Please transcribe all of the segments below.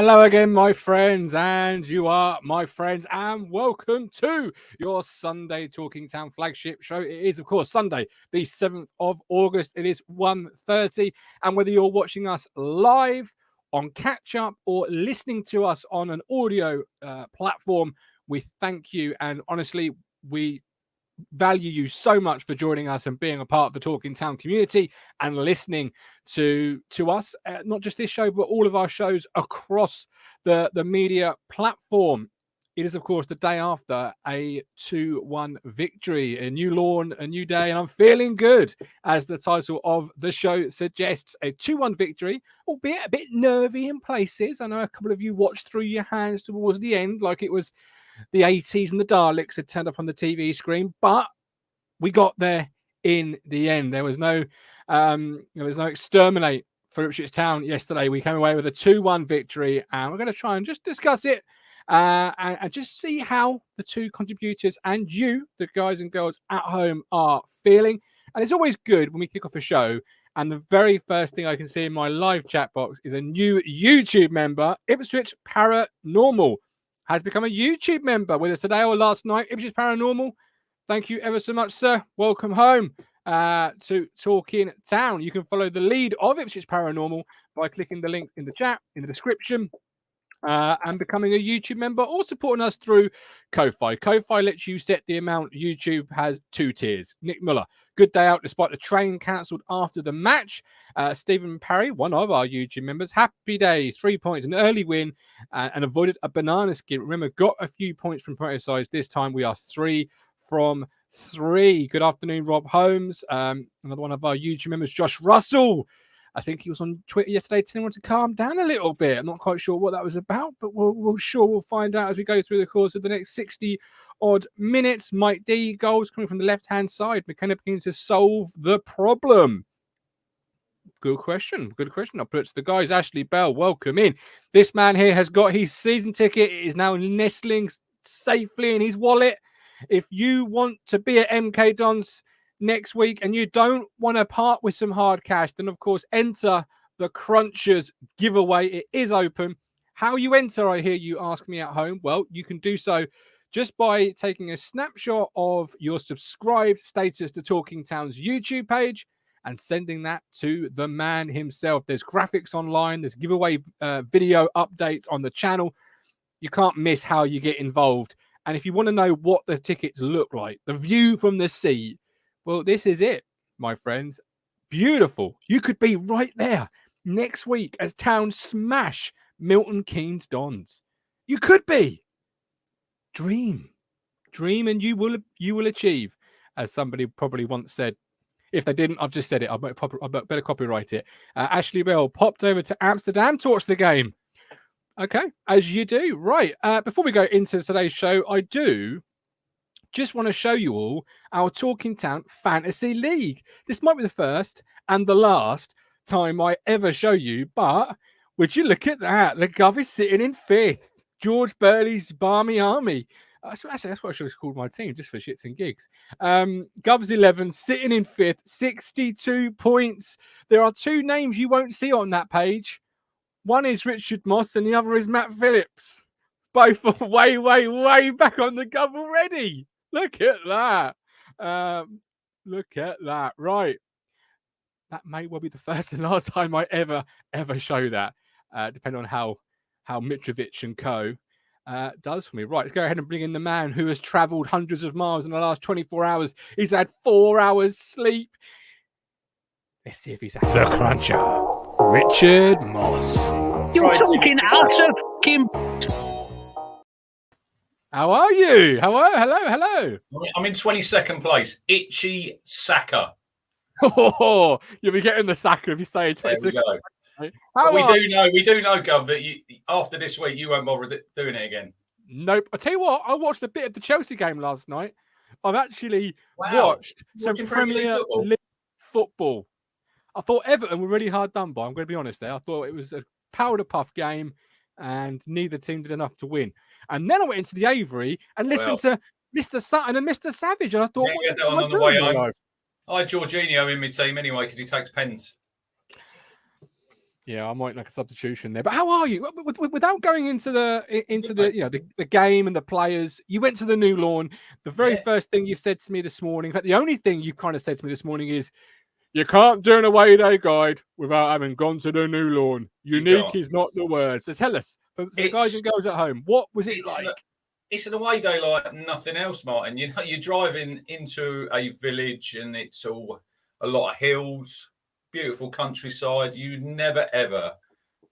Hello again, my friends, and you are my friends, and welcome to your Sunday Talking Town flagship show. It is, of course, Sunday, the 7th of August. It is 1:30, and whether you're watching us live on catch-up or listening to us on an audio platform, we thank you, and honestly, we value you so much for joining us and being a part of the Talking Town community and listening to us, not just this show but all of our shows across the media platform. It is, of course, the day after a 2-1 victory, a new lawn, a new day, and I'm feeling good, as the title of the show suggests. A 2-1 victory, albeit a bit nervy in places. I know a couple of you watched through your hands towards the end like it was the 80s and the Daleks had turned up on the TV screen, but we got there in the end. There was no exterminate for Ipswich Town yesterday. We came away with a 2-1 victory, and we're going to try and just discuss it and just see how the two contributors and you, the guys and girls at home, are feeling. And it's always good when we kick off a show and the very first thing I can see in my live chat box is a new YouTube member. Ipswich Paranormal has become a YouTube member, whether today or last night. Ipswich Paranormal, thank you ever so much, sir. Welcome home to Talking Town. You can follow the lead of Ipswich Paranormal by clicking the link in the chat, in the description, and becoming a YouTube member or supporting us through Ko-Fi. Ko-Fi lets you set the amount. YouTube has 2 tiers. Nick Muller, good day out despite the train cancelled after the match. Stephen Parry, one of our YouTube members, happy day, 3 points, an early win, and avoided a banana skin. Remember, got a few points from promoter sides. This time we are 3 from 3. Good afternoon, Rob Holmes. Another one of our YouTube members, Josh Russell. I think he was on Twitter yesterday telling everyone to calm down a little bit. I'm not quite sure what that was about, but we'll find out as we go through the course of the next 60 odd minutes. Mike D, goals coming from the left-hand side. McKenna begins to solve the problem. Good question. I'll put it to the guys. Ashley Bell, welcome in. This man here has got his season ticket. It is now nestling safely in his wallet. If you want to be at MK Dons next week and you don't want to part with some hard cash, then of course enter the Crunchers giveaway. It is open. How you enter, I hear you ask me at home. Well, you can do so just by taking a snapshot of your subscribed status to Talking Town's YouTube page and sending that to the man himself. There's graphics online, there's giveaway video updates on the channel. You can't miss how you get involved. And if you want to know what the tickets look like, the view from the sea, well, this is it, my friends. Beautiful. You could be right there next week as Town smash Milton Keynes Dons. You could be. Dream, and you will achieve, as somebody probably once said. If they didn't, I've just said it. I better copyright it. Ashley Bell popped over to Amsterdam to watch the game. Okay, as you do. Right. Before we go into today's show, I do just want to show you all our Talking Town Fantasy League. This might be the first and the last time I ever show you, but would you look at that? The Gov is sitting in 5th. George Burley's Barmy Army. Actually, that's what I should have called my team, just for shits and gigs. Gov's 11, sitting in 5th, 62 points. There are 2 names you won't see on that page. One is Richard Moss and the other is Matt Phillips. Both are way, way, way back on the Gov already. Look at that. Look at that. Right. That may well be the first and last time I ever show that, depending on how Mitrovic and co does for me. Right, let's go ahead and bring in the man who has travelled hundreds of miles in the last 24 hours. He's had 4 hours sleep. Let's see if he's had the cruncher. Richard Moss. You're talking utter fucking... How are you? Hello. I'm in 22nd place. Itchy Saka. Oh, you'll be getting the Saka if you say 22nd. There we go. We do know, Gov, that after this week you won't bother doing it again. Nope. I tell you what, I watched a bit of the Chelsea game last night. I've actually watched some Premier League football. I thought Everton were really hard done by. I'm going to be honest there. I thought it was a powder puff game and neither team did enough to win. And then I went into the Avery and listened to Mr. Sutton and Mr. Savage. And I thought, get that on the way home. I had Jorginho in my team anyway because he takes pens. Yeah, I might make a substitution there. But how are you? Without going into the game and the players, you went to the new lawn. The very first thing you said to me this morning, in fact, the only thing you kind of said to me this morning is, you can't do an away day guide without having gone to the new lawn. Unique is not the word. So tell us, for the guys and girls at home, what was it like? It's an away day like nothing else, Martin. You know, you're driving into a village and it's all a lot of hills, beautiful countryside. You never ever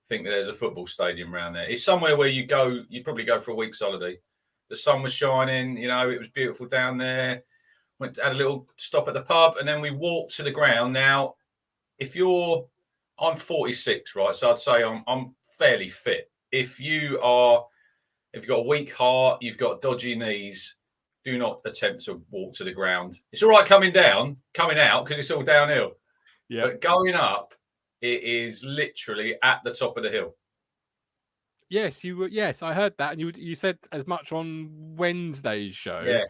think that there's a football stadium around there. It's somewhere where you probably go for a week's holiday. The sun was shining, you know, it was beautiful down there. Had a little stop at the pub, and then we walked to the ground. Now, I'm 46, right? So I'd say I'm fairly fit. If you've got a weak heart, you've got dodgy knees, do not attempt to walk to the ground. It's all right coming out because it's all downhill. Yeah. But going up, it is literally at the top of the hill. Yes, you were. Yes, I heard that, and you said as much on Wednesday's show. Yeah.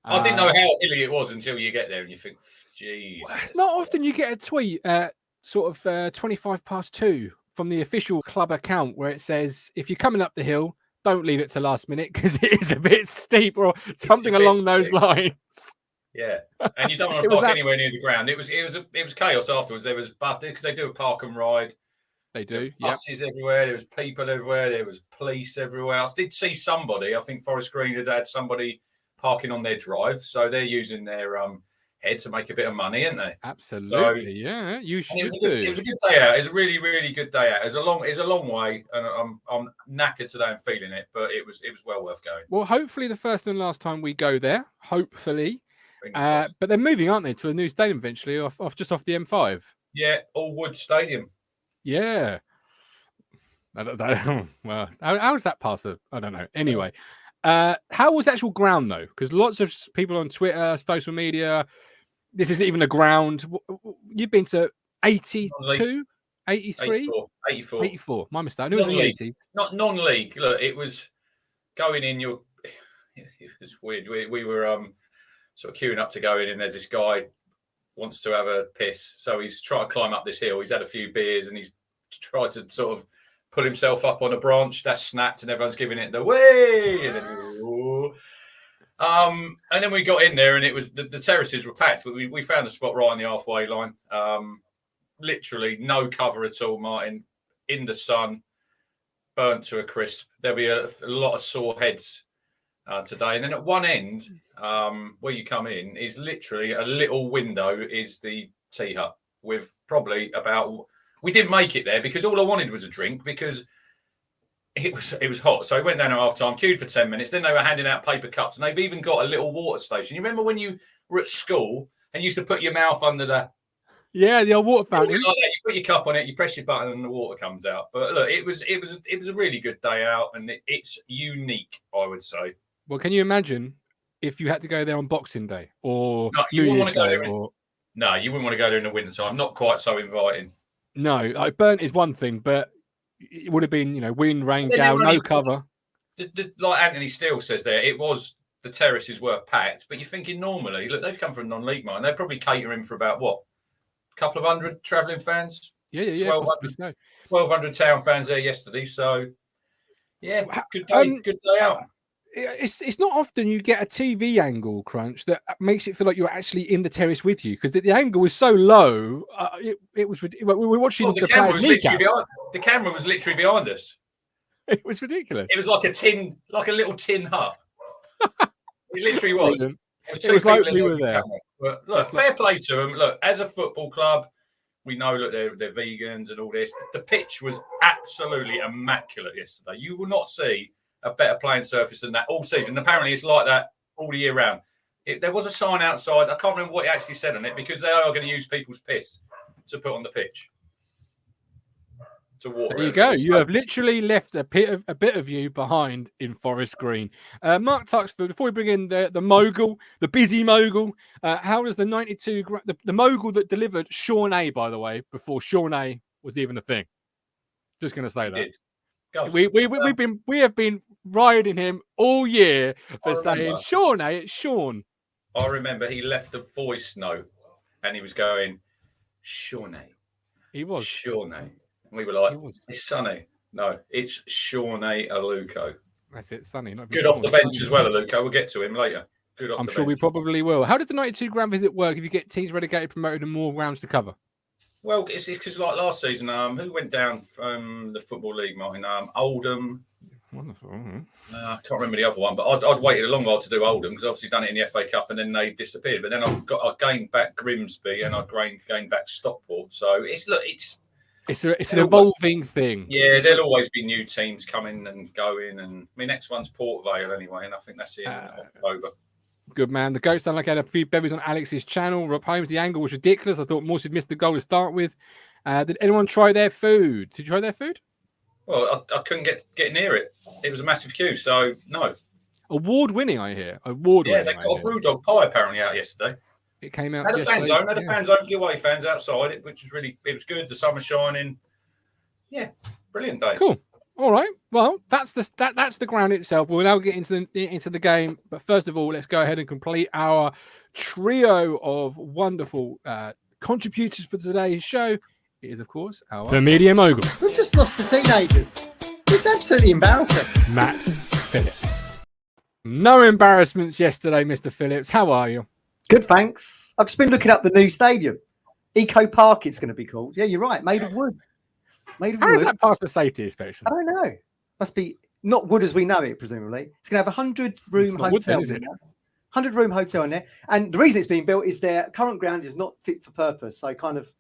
I didn't know how hilly it was until you get there and you think, geez. It's not often you get a tweet at sort of 2:25 from the official club account where it says, if you're coming up the hill, don't leave it to last minute because it is a bit steep or something along those lines. Yeah, and you don't want to park anywhere near the ground. It was chaos afterwards. There was because they do a park and ride. They do. Buses everywhere. There was people everywhere. There was police everywhere. I did see somebody. I think Forest Green had somebody parking on their drive, so they're using their head to make a bit of money, aren't they? Absolutely, so, yeah. You should do. It was a good day out. It was a really, really good day out. It's a long way, and I'm knackered today and feeling it, but it was well worth going. Well, hopefully the first and last time we go there. Hopefully, but they're moving, aren't they, to a new stadium eventually, off the M5? Yeah, All Wood Stadium. Yeah. Well, how's that pass? I don't know. Anyway. How was the actual ground though? Because lots of people on Twitter, social media, this isn't even a ground. You've been to 82, 83, 84. My mistake. It was in the 80s. Not non-league. Look, it was going in. It was weird. We were sort of queuing up to go in, and there's this guy wants to have a piss, so he's trying to climb up this hill. He's had a few beers, and he's tried to sort of pull himself up on a branch that snapped, and everyone's giving it the way. And then we got in there, and it was the terraces were packed. We found a spot right on the halfway line. Literally no cover at all, Martin. In the sun, burnt to a crisp. There'll be a lot of sore heads today. And then at one end, where you come in, is literally a little window. Is the tea hut with probably about. We didn't make it there because all I wanted was a drink because it was hot. So I went down at half time, queued for 10 minutes. Then they were handing out paper cups, and they've even got a little water station. You remember when you were at school and you used to put your mouth under the old water fountain. Like that. You put your cup on it, you press your button, and the water comes out. But look, it was a really good day out, and it's unique, I would say. Well, can you imagine if you had to go there on Boxing Day or New Year's Day? No, you wouldn't want to go there in the winter time. Not quite so inviting. No, burnt is one thing, but it would have been, wind, rain, gale, no cover. Like Anthony Steele says there, the terraces were packed, but you're thinking normally, look, they've come from non-league, mine. They're probably catering for about, what, a couple of hundred travelling fans? Yeah. 1,200 town fans there yesterday, so, yeah, good day out. It's not often you get a TV angle, Crunch, that makes it feel like you're actually in the terrace with you because the angle was so low. It was we were watching the camera was literally behind us. It was ridiculous. It was like a little tin hut. It literally was. It was like we were there. But look, fair play to them. Look, as a football club, we know that they're vegans and all this. The pitch was absolutely immaculate yesterday. You will not see a better playing surface than that all season. Apparently, it's like that all the year round. There was a sign outside. I can't remember what it actually said on it because they are going to use people's piss to put on the pitch. To water. There you go. You have literally left a bit of you behind in Forest Green. Mark Tuxford, before we bring in the Mogul, the busy Mogul, how does the 92, the Mogul that delivered Sean A, by the way, before Sean A was even a thing? Just going to say that. We have been riding him all year for saying Sean, it's Sean. I remember he left a voice note and he was going, Sean. He was Sean. And we were like, It was. it's Sonny. No, it's Shawnee Aluko. That's it, Sonny. Not Good off the bench as well, Aluko. We'll get to him later. Good off I'm the sure bench. we probably will. How does the 92 ground visit work if you get teams relegated, promoted, and more rounds to cover? Well, it's because like last season, who went down from the Football League, Martin? Oldham. Wonderful. I can't remember the other one, but I'd waited a long while to do Oldham because obviously done it in the FA Cup and then they disappeared. But then I gained back Grimsby and I gained back Stockport. So it's an evolving thing. Yeah, there'll always be new teams coming and going. And my next one's Port Vale anyway, and I think that's in October. Good man. The goat sound like I had a few bevies on Alex's channel. Rob Holmes, the angle was ridiculous. I thought Morse missed the goal to start with. Did anyone try their food? Did you try their food? Well, I couldn't get near it. It was a massive queue, so no. Award-winning, I hear. Award-winning. Yeah, they got a brewdog pie apparently out yesterday. It came out. Had a fan zone. Had a fan zone for the away fans outside it, which was it was good. The sun was shining. Yeah, brilliant day. Cool. All right. Well, that's the ground itself. We'll now get into the game, but first of all, let's go ahead and complete our trio of wonderful contributors for today's show. It is, of course, the Media Mogul. We've just lost the teenagers. It's absolutely embarrassing. Matt Phillips. No embarrassments yesterday, Mr. Phillips. How are you? Good, thanks. I've just been looking up the new stadium. Eco Park, it's going to be called. Yeah, you're right. Made of wood. How does that pass the safety inspection? I don't know. Must be not wood as we know it, presumably. It's going to have a 100-room hotel. 100-room hotel in there. And the reason it's being built is their current ground is not fit for purpose. So kind of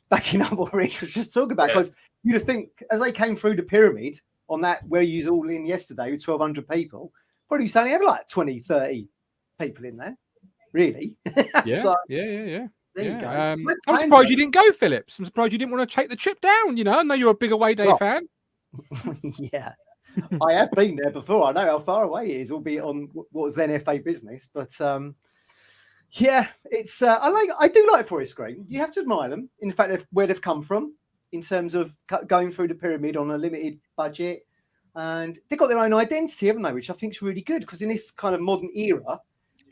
backing up what Rich was just talking about, because you'd think as they came through the pyramid on that where you was all in yesterday with 1,200 people, probably you only have like 20, 30 people in there, really. Yeah, so, yeah. There you go. I'm surprised you didn't go, Phillips. I'm surprised you didn't want to take the trip down. You know, I know you're a big away day fan. Yeah, I have been there before. I know how far away it is, albeit on what was then FA business. But yeah, it's I do like Forest Green. You have to admire them in the fact of where they've come from in terms of going through the pyramid on a limited budget, and they've got their own identity, haven't they? Which I think is really good, because in this kind of modern era.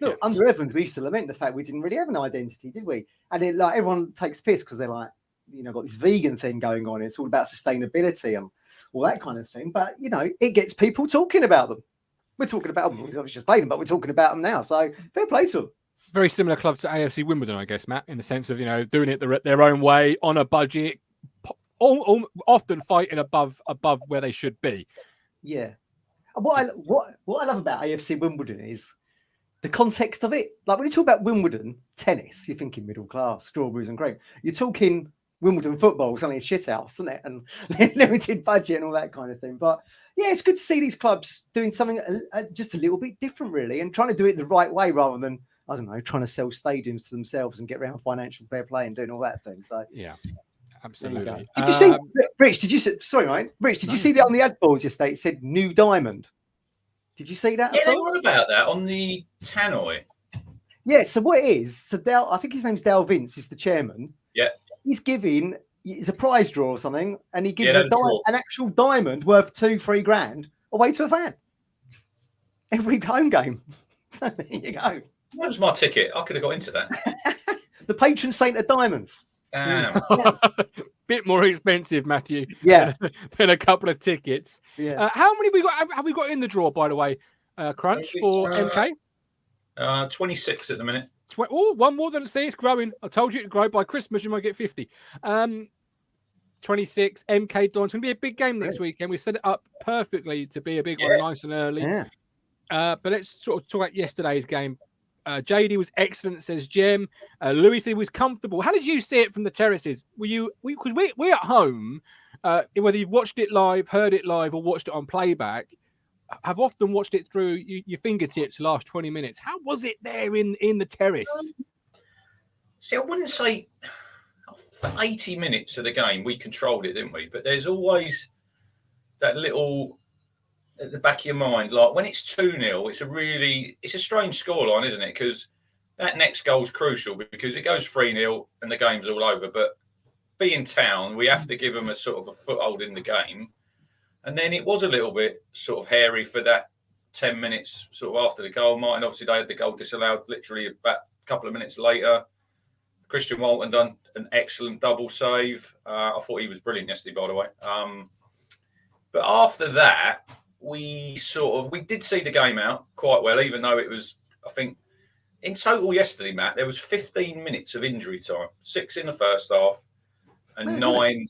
Look, under Evans, we used to lament the fact we didn't really have an identity, did we? And then, like, everyone takes piss because they're like, you know, got this vegan thing going on. It's all about sustainability and all that kind of thing. But, you know, it gets people talking about them. We're talking about them. We've just played them, but we're talking about them now. So fair play to them. Very similar club to AFC Wimbledon, I guess, Matt, in the sense of, you know, doing it their own way on a budget, often fighting above where they should be. Yeah. And what I love about AFC Wimbledon is the context of it. Like when you talk about Wimbledon tennis, you're thinking middle class, strawberries and cream. You're talking Wimbledon football, something shit house, isn't it? And limited budget and all that kind of thing. But yeah, it's good to see these clubs doing something just a little bit different, really, and trying to do it the right way rather than, I don't know, trying to sell stadiums to themselves and get around financial fair play and doing all that thing. So yeah, absolutely. Did you see, Rich? Did you see? Sorry, mate, Rich. Did you see that on the ad boards yesterday? It said New Diamond. Did you see that? Yeah, they were about that on the tannoy. Yeah, so what it is, so Dal, I think his name's Dal Vince, is the chairman. Yeah. He's giving, it's a prize draw or something, and he gives an actual diamond worth $2-3 grand away to a fan. Every home game. So there you go. That was my ticket. I could have got into that. The patron saint of diamonds. Damn. Bit more expensive, Matthew. Yeah. Than a couple of tickets. Yeah. How many have we got in the draw, by the way? Crunch for MK? 26 at the minute. One more than it's growing. I told you to grow. By Christmas, you might get 50. 26 MK Don. It's going to be a big game next weekend. We set it up perfectly to be a big one, nice and early. Yeah. But let's sort of talk about yesterday's game. JD was excellent, says Jem. Louis said he was comfortable. How did you see it from the terraces? Because we're at home, whether you've watched it live, heard it live, or watched it on playback, have often watched it through your fingertips the last 20 minutes. How was it there in the terrace? See, I wouldn't say for 80 minutes of the game we controlled it, didn't we? But there's always that little at the back of your mind, like when it's 2-0, it's a strange scoreline, isn't it? Because that next goal's crucial because it goes 3-0 and the game's all over. But being Town, we have to give them a sort of a foothold in the game. And then it was a little bit sort of hairy for that 10 minutes sort of after the goal. Martin, obviously, they had the goal disallowed literally about a couple of minutes later. Christian Walton done an excellent double save. I thought he was brilliant yesterday, by the way. But after that, we did see the game out quite well, even though it was, I think, in total yesterday, Matt, there was 15 minutes of injury time, 6 in the first half and 9.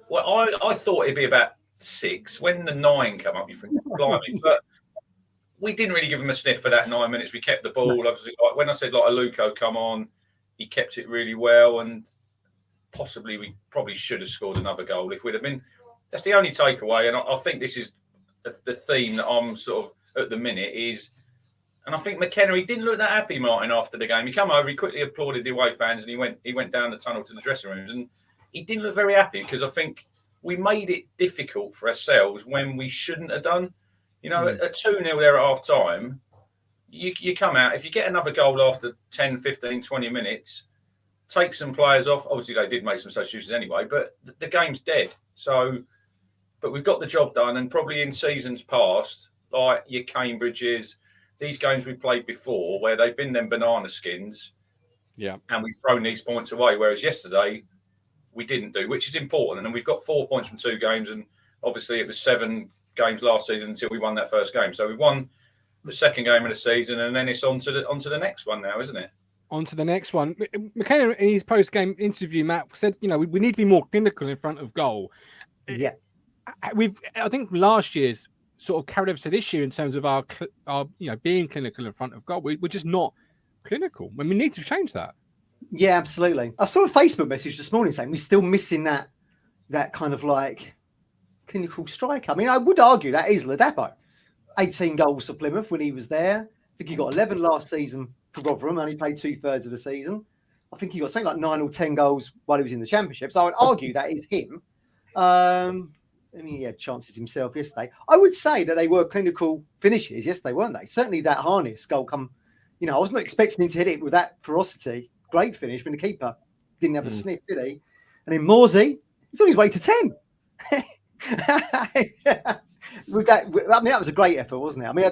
Well, I thought it'd be about 6. When the 9 came up, you think, blimey. But we didn't really give him a sniff for that 9 minutes. We kept the ball. Obviously, when I said, Aluko come on, he kept it really well. And possibly we probably should have scored another goal if we'd have been. That's the only takeaway. And I think this is the theme that I'm sort of at the minute is, and I think McKenna, he didn't look that happy, Martin, after the game. He came over, he quickly applauded the away fans, and he went down the tunnel to the dressing rooms, and he didn't look very happy because I think we made it difficult for ourselves when we shouldn't have done. You know, at 2-0 there at half time, you come out, if you get another goal after 10, 15, 20 minutes, take some players off. Obviously, they did make some substitutions anyway, but the game's dead. So, but we've got the job done, and probably in seasons past, like your Cambridges, these games we played before where they've been them banana skins, and we've thrown these points away. Whereas yesterday we didn't do, which is important. And we've got 4 points from 2 games, and obviously it was 7 games last season until we won that first game. So we won the second game of the season, and then it's on to the next one now, isn't it? On to the next one. McKenna, in his post-game interview, Matt said, we need to be more clinical in front of goal. Yeah, I think last year's sort of carried over to this year in terms of our being clinical in front of goal. We're just not clinical. We need to change that. Yeah, absolutely. I saw a Facebook message this morning saying we're still missing that kind of like clinical striker. I mean, I would argue that is Ladapo. 18 goals for Plymouth when he was there. I think he got 11 last season for Rotherham, only played 2/3 of the season. I think he got something like 9 or 10 goals while he was in the Championship. So I would argue that is him. I mean, he had chances himself yesterday. I would say that they were clinical finishes yesterday, weren't they? Certainly that Harness goal I was not expecting him to hit it with that ferocity. Great finish when the keeper didn't have a sniff, did he? And then Morsey, he's on his way to 10. That was a great effort, wasn't it? I mean, I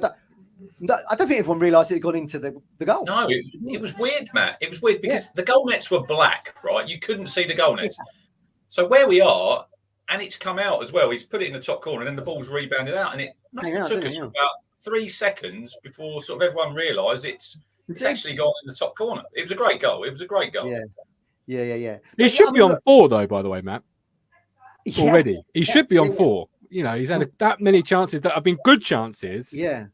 don't think everyone realised it had gone into the goal. No, it was weird, Matt. It was weird because the goal nets were black, right? You couldn't see the goal nets. So where we are, and it's come out as well, he's put it in the top corner, and then the ball's rebounded out, and it must have took us about 3 seconds before sort of everyone realised it's actually gone in the top corner. It was a great goal. Yeah. He should be on 4, though, by the way, Matt. Already. He should be on 4. He's had that many chances that have been good chances. Yeah.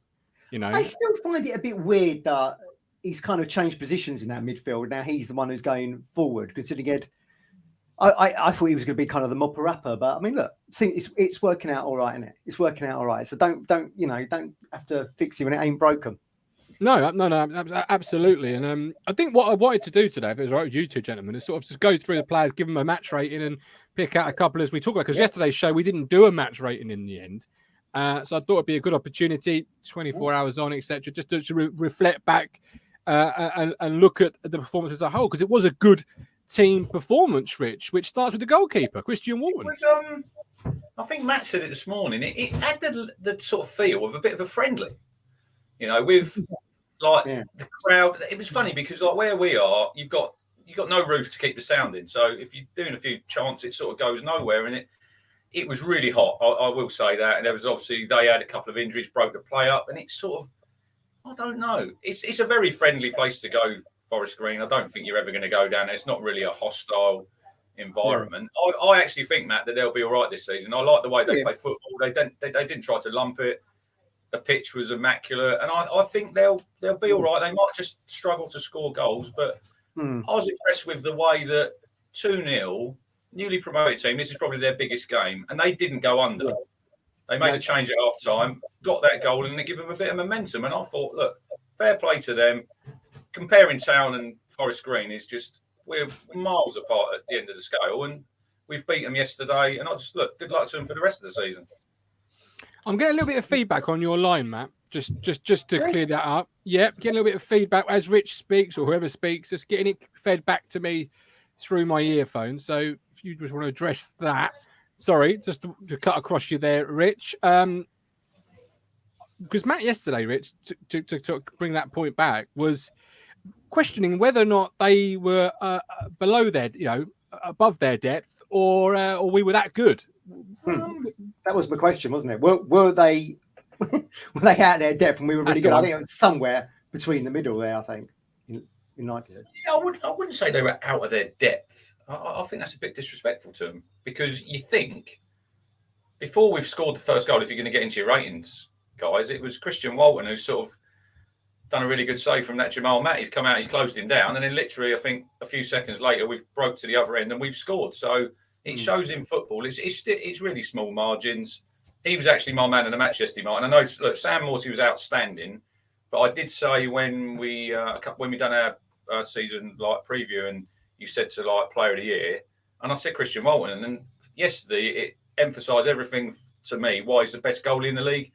I still find it a bit weird that he's kind of changed positions in that midfield. Now he's the one who's going forward. Considering I thought he was going to be kind of the mopper upper, but I mean, look, it's working out all right, isn't it? It's working out all right. So don't have to fix it when it ain't broken. No, absolutely. And I think what I wanted to do today, if it was right with you two gentlemen, is sort of just go through the players, give them a match rating, and pick out a couple as we talk about. Because yesterday's show we didn't do a match rating in the end, so I thought it'd be a good opportunity, 24 hours on, etc., just to reflect back and look at the performance as a whole, because it was a good team performance, Rich, which starts with the goalkeeper, Christian Walton. I think Matt said it this morning. It had the sort of feel of a bit of a friendly, with the crowd. It was funny because like where we are, you've got no roof to keep the sound in. So if you're doing a few chants, it sort of goes nowhere. And it was really hot. I will say that. And there was obviously they had a couple of injuries, broke the play up, and it's sort of, I don't know. It's a very friendly place to go, Forest Green. I don't think you're ever going to go down there. It's not really a hostile environment. Yeah. I actually think, Matt, that they'll be all right this season. I like the way they play football. They didn't try to lump it. The pitch was immaculate, and I think they'll be all right. They might just struggle to score goals, but I was impressed with the way that 2-0, newly promoted team, this is probably their biggest game, and they didn't go under. They made a change at half time, got that goal, and they give them a bit of momentum. And I thought, look, fair play to them. Comparing Town and Forest Green is just, we're miles apart at the end of the scale, and we've beat them yesterday. And I just good luck to them for the rest of the season. I'm getting a little bit of feedback on your line, Matt. Just to clear that up. Yep, getting a little bit of feedback as Rich speaks or whoever speaks, just getting it fed back to me through my earphones. So if you just want to address that, sorry, just to cut across you there, Rich. Because Matt yesterday, Rich, to bring that point back, was questioning whether or not they were below their, above their depth, or we were that good. That was my question, wasn't it? Were they were they out of their depth and we were really good? I think it was somewhere between the middle there. I think in likelihood. Yeah, I wouldn't say they were out of their depth. I think that's a bit disrespectful to them, because you think before we've scored the first goal, if you're going to get into your ratings, guys, it was Christian Walton who sort of done a really good save from that Jamal Matt. He's come out, he's closed him down, and then literally, I think a few seconds later, we've broke to the other end and we've scored. So it shows in football. It's really small margins. He was actually my man of the match yesterday, Martin. I know, look, Sam Morsey was outstanding, but I did say when we done our season preview, and you said to player of the year, and I said Christian Walton, and then yesterday it emphasised everything to me why he's the best goalie in the league.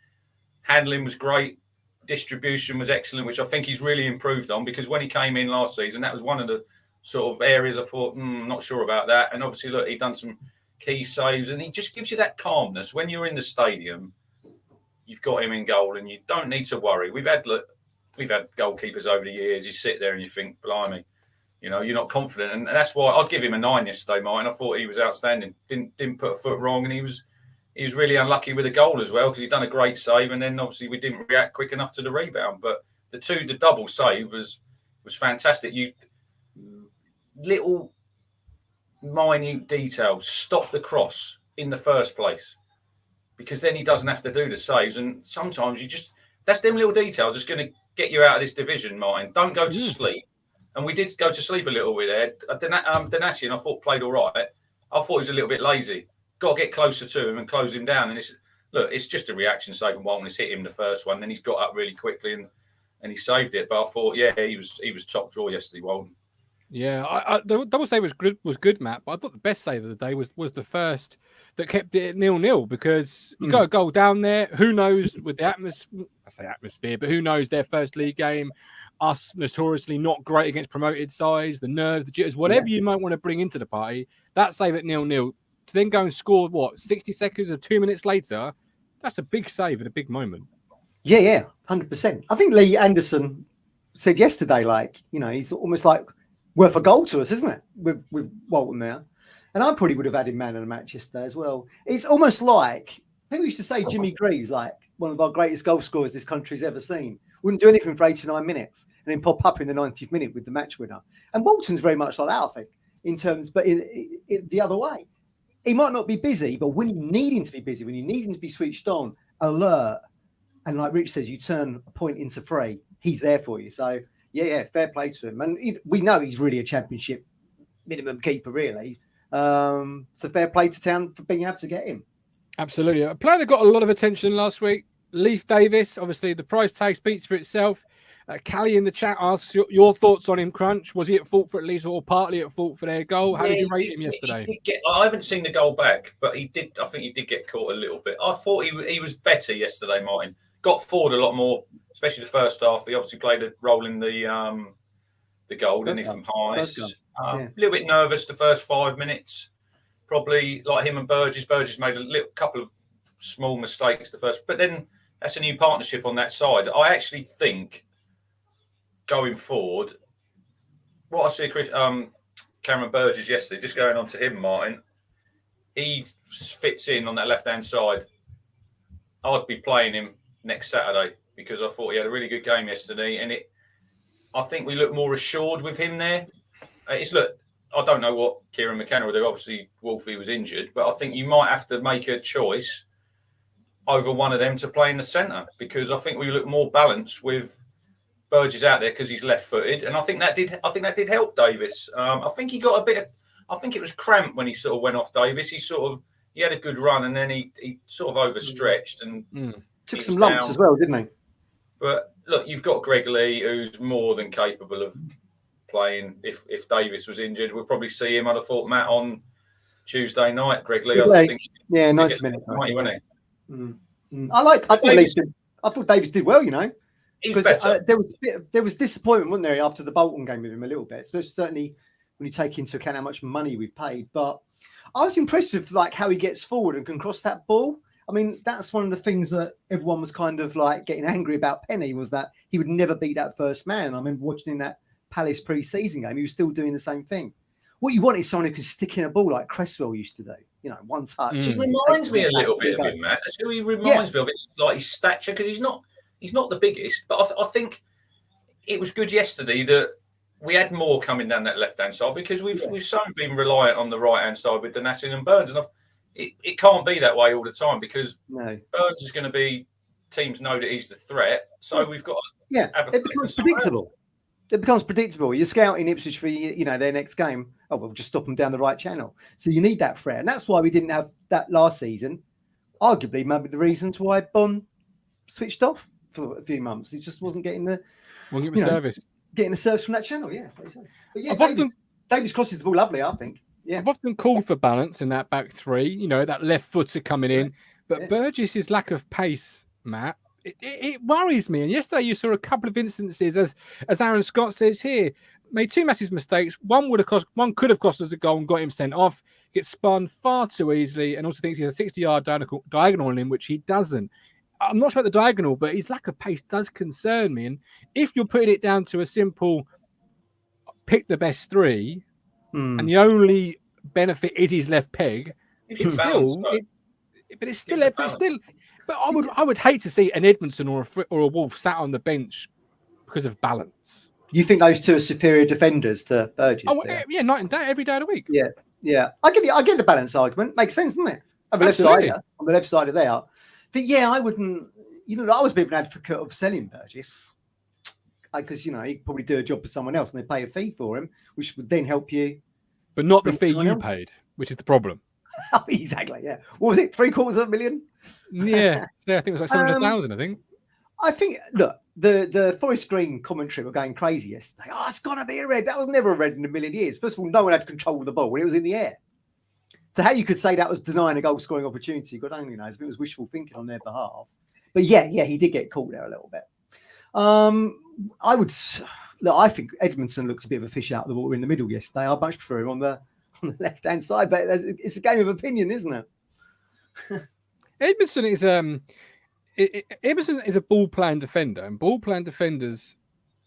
Handling was great, distribution was excellent, which I think he's really improved on, because when he came in last season, that was one of the sort of areas I thought, not sure about that. And obviously, look, he'd done some key saves, and he just gives you that calmness when you're in the stadium. You've got him in goal, and you don't need to worry. We've had goalkeepers over the years. You sit there and you think, blimey, you're not confident, and that's why I'd give him a 9 yesterday, Martin. I thought he was outstanding. Didn't put a foot wrong, and he was really unlucky with the goal as well, because he'd done a great save, and then obviously we didn't react quick enough to the rebound. But the double save was fantastic. Little minute details, stop the cross in the first place, because then he doesn't have to do the saves. And sometimes that's them little details that's going to get you out of this division, Martin. Don't go to sleep. And we did go to sleep a little bit there. Danasian, I thought, played all right. I thought he was a little bit lazy. Got to get closer to him and close him down. And it's just a reaction save from Walton. He's hit him the first one, then he's got up really quickly and he saved it. But I thought, he was top draw yesterday, Walton. Yeah, the double save was good, Matt. But I thought the best save of the day was the first that kept it 0-0, because you got a goal down there. Who knows with the atmosphere, but who knows their first league game. Us notoriously not great against promoted sides, the nerves, the jitters, whatever you might want to bring into the party. That save at 0-0 to then go and score 60 seconds or 2 minutes later. That's a big save at a big moment. Yeah, 100%. I think Lee Anderson said yesterday, he's almost like worth a goal to us, isn't it? With Walton there. And I probably would have had him man of the match yesterday as well. It's almost like people used to say Jimmy Greaves, one of our greatest goal scorers this country's ever seen. Wouldn't do anything for 89 minutes and then pop up in the 90th minute with the match winner. And Walton's very much like that, I think, in terms, but in the other way. He might not be busy, but when you need him to be busy, when you need him to be switched on, alert, and like Rich says, you turn a point into 3, he's there for you. So, fair play to him. And we know he's really a championship minimum keeper, really. So fair play to Town for being able to get him. Absolutely. A player that got a lot of attention last week, Leif Davis. Obviously, the price tag speaks for itself. Callie in the chat asks your thoughts on him, Crunch. Was he at fault for at least, or partly at fault for their goal? How did you rate him yesterday? I haven't seen the goal back, but I think he did get caught a little bit. I thought he was better yesterday, Martin. Got forward a lot more, especially the first half. He obviously played a role in the goal, didn't he, from Heist. A little bit nervous the first 5 minutes. Probably like him and Burgess. Burgess made a couple of small mistakes the first, but then that's a new partnership on that side. I actually think going forward, what I see Cameron Burgess yesterday, just going on to him, Martin, he fits in on that left-hand side. I'd be playing him next Saturday, because I thought he had a really good game yesterday, and I think we look more assured with him there. I don't know what Kieran McKenna will do. Obviously, Wolfie was injured, but I think you might have to make a choice over one of them to play in the centre, because I think we look more balanced with Burgess out there because he's left-footed, and I think that did help Davis. I think he got a bit. I think it was cramped when he sort of went off Davis. He had a good run, and then he sort of overstretched and took some lumps as well, didn't he? But look, you've got Greg Lee, who's more than capable of playing. If Davis was injured, we'll probably see him. I'd have thought, Matt, on Tuesday night. Greg Lee, I think 90 minutes. Wasn't he? I thought Davis did well, because there was disappointment, wasn't there, after the Bolton game with him a little bit, especially certainly when you take into account how much money we've paid. But I was impressed with how he gets forward and can cross that ball. I mean, that's one of the things that everyone was kind of getting angry about Penny, was that he would never beat that first man. I remember watching that Palace pre-season game, he was still doing the same thing. What you want is someone who can stick in a ball like Cresswell used to do. You know, one touch. He reminds me a little bit of him, Matt. That's who he reminds me of. It's like his stature, because he's not the biggest, but I think it was good yesterday that we had more coming down that left-hand side, because we've so been reliant on the right-hand side with Donassin and Burns, and it can't be that way all the time, because Burns is going to be, teams know that he's the threat, so we've got it becomes predictable. It becomes predictable. You're scouting Ipswich for their next game. Oh, we'll just stop them down the right channel. So you need that threat, and that's why we didn't have that last season. Arguably, maybe the reasons why Bon switched off for a few months. He just wasn't getting the service. Getting the service from that channel, yeah. But yeah, Davis crosses the ball lovely, I think. Yeah, I've often called for balance in that back three. That left footer coming in, but Burgess's lack of pace, Matt, it worries me. And yesterday you saw a couple of instances, as Aaron Scott says here, made two massive mistakes. One could have cost us a goal and got him sent off. Gets spun far too easily, and also thinks he has a 60-yard diagonal on him, which he doesn't. I'm not sure about the diagonal, but his lack of pace does concern me. And if you're putting it down to a simple pick the best three, and the only benefit is his left peg, it's still. But I would hate to see an Edmondson or a Wolf sat on the bench because of balance. You think those two are superior defenders to Burgess? Oh, yeah, night and day, every day of the week. Yeah. I get the balance argument. Makes sense, doesn't it? On the left side of there. But yeah, I wouldn't. I was a bit of an advocate of selling Burgess, because he'd probably do a job for someone else, and they pay a fee for him, which would then help you. But not the fee you paid, which is the problem. Exactly. Yeah. What was it? $750,000? Yeah. So I think it was like 700,000. I think. Look, the Forest Green commentary were going crazy yesterday. Oh, it's gonna be a red. That was never a red in a million years. First of all, no one had control of the ball when it was in the air. So how you could say that was denying a goal scoring opportunity, God only knows if it was wishful thinking on their behalf. But yeah, he did get caught there a little bit. I think Edmondson looks a bit of a fish out of the water in the middle yesterday. I much prefer him on the left-hand side, but it's a game of opinion, isn't it? Edmondson is a ball-playing defender, and ball-playing defenders,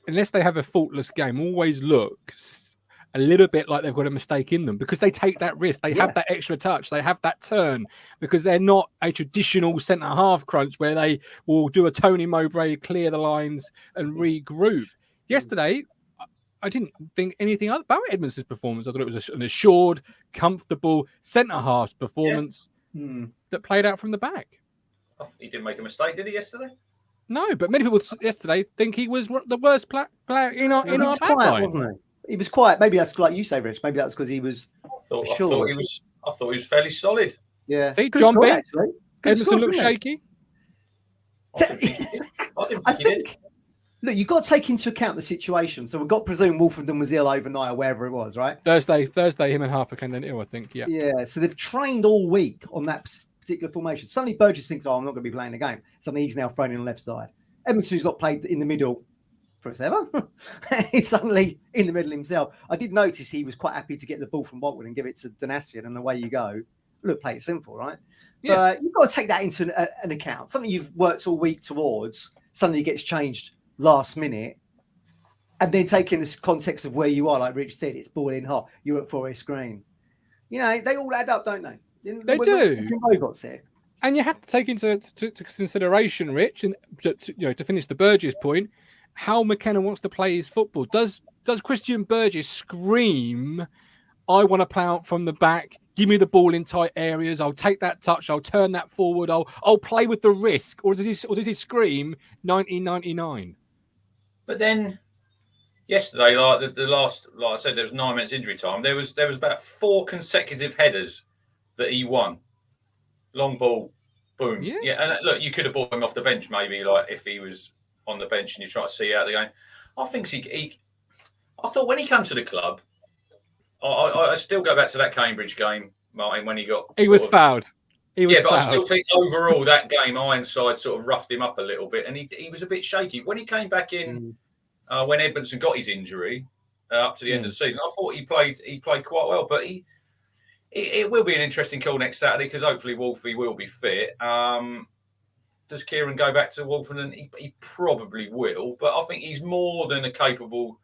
unless they have a faultless game, always look a little bit like they've got a mistake in them, because they take that risk. They have that extra touch. They have that turn, because they're not a traditional centre-half crunch where they will do a Tony Mowbray, clear the lines and regroup. Yesterday, I didn't think anything about Edmondson's performance. I thought it was an assured, comfortable centre-half performance that played out from the back. He didn't make a mistake, did he, yesterday? No, but many people yesterday think he was the worst player in our back line. Wasn't he? He was quiet. Maybe that's like you say, Rich. Maybe that's because he was. I thought he was fairly solid. Yeah. See, John B. Edmondson looked shaky. I think. Look, you've got to take into account the situation. So we've got to presume Wolfenden was ill overnight or wherever it was, right? Thursday, him and Harper came in ill, I think. Yeah. Yeah. So they've trained all week on that particular formation. Suddenly Burgess thinks, I'm not going to be playing the game. Suddenly he's now thrown in on the left side. Edmondson's not played in the middle forever. He's suddenly in the middle himself. I did notice he was quite happy to get the ball from Mogul and give it to Donassin, and away you go. Look, play it simple, right? Yeah. But you've got to take that into an account. Something you've worked all week towards suddenly gets changed last minute, and then taking this context of where you are, like Rich said, it's boiling hot. You're at Forest Green. They all add up, don't they? They do. Robots here. And you have to take into consideration, Rich, and to finish the Burgess point, how McKenna wants to play his football. Does Christian Burgess scream, I want to play out from the back, give me the ball in tight areas, I'll take that touch, I'll turn that forward, I'll play with the risk, or does he scream 1999? But then yesterday, like the last, like I said, there was 9 minutes injury time. There was about 4 consecutive headers that he won. Long ball, boom. Yeah. And look, you could have brought him off the bench maybe, like if he was on the bench and you try to see out the game. I think I thought when he came to the club, I still go back to that Cambridge game, Martin, when he was fouled. But I still think overall that game, Ironside sort of roughed him up a little bit, and he was a bit shaky. When he came back in, when Edmondson got his injury up to the end of the season, I thought he played quite well. But it will be an interesting call next Saturday, because hopefully Wolfie will be fit. Does Kieran go back to Wolfenden? He probably will, but I think he's more than a capable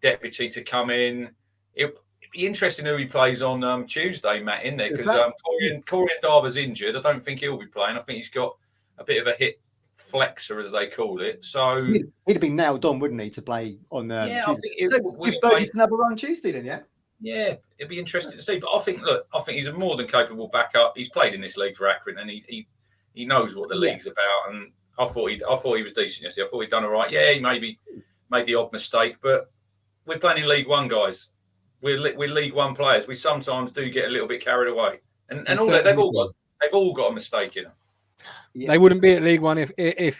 deputy to come in. It'd be interesting who he plays on Tuesday, Matt, in there, because Corian Darver's injured. I don't think he'll be playing. I think he's got a bit of a hit flexor, as they call it. So he'd have been nailed on, wouldn't he, to play on Tuesday? I think give Burgess another run Tuesday then, yeah? Yeah, it'd be interesting to see. But I think he's a more than capable backup. He's played in this league for Accrington, and he knows what the league's about. And I thought he was decent yesterday. I thought he'd done all right. Yeah, he maybe made the odd mistake, but we're playing in League One, guys. We're League One players. We sometimes do get a little bit carried away, and all that they've all got a mistake in them. Yeah. They wouldn't be at League One if they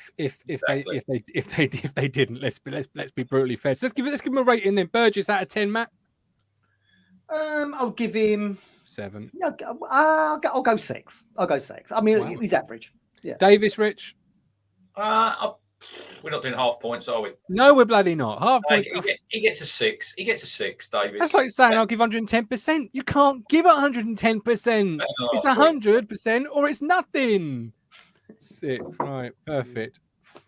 didn't. Let's be brutally fair. So let's give him a rating then. Burgess out of 10, Matt. I'll give him 7. I'll go 6. I'll go 6. I mean, he's average. Yeah. Davis, Rich. We're not doing half points, are we? No, we're bloody not. Half points. He gets a 6. He gets a 6, Davis. That's like saying I'll give 110%. You can't give 110%. It's 100% or it's nothing. 6. Right. Perfect.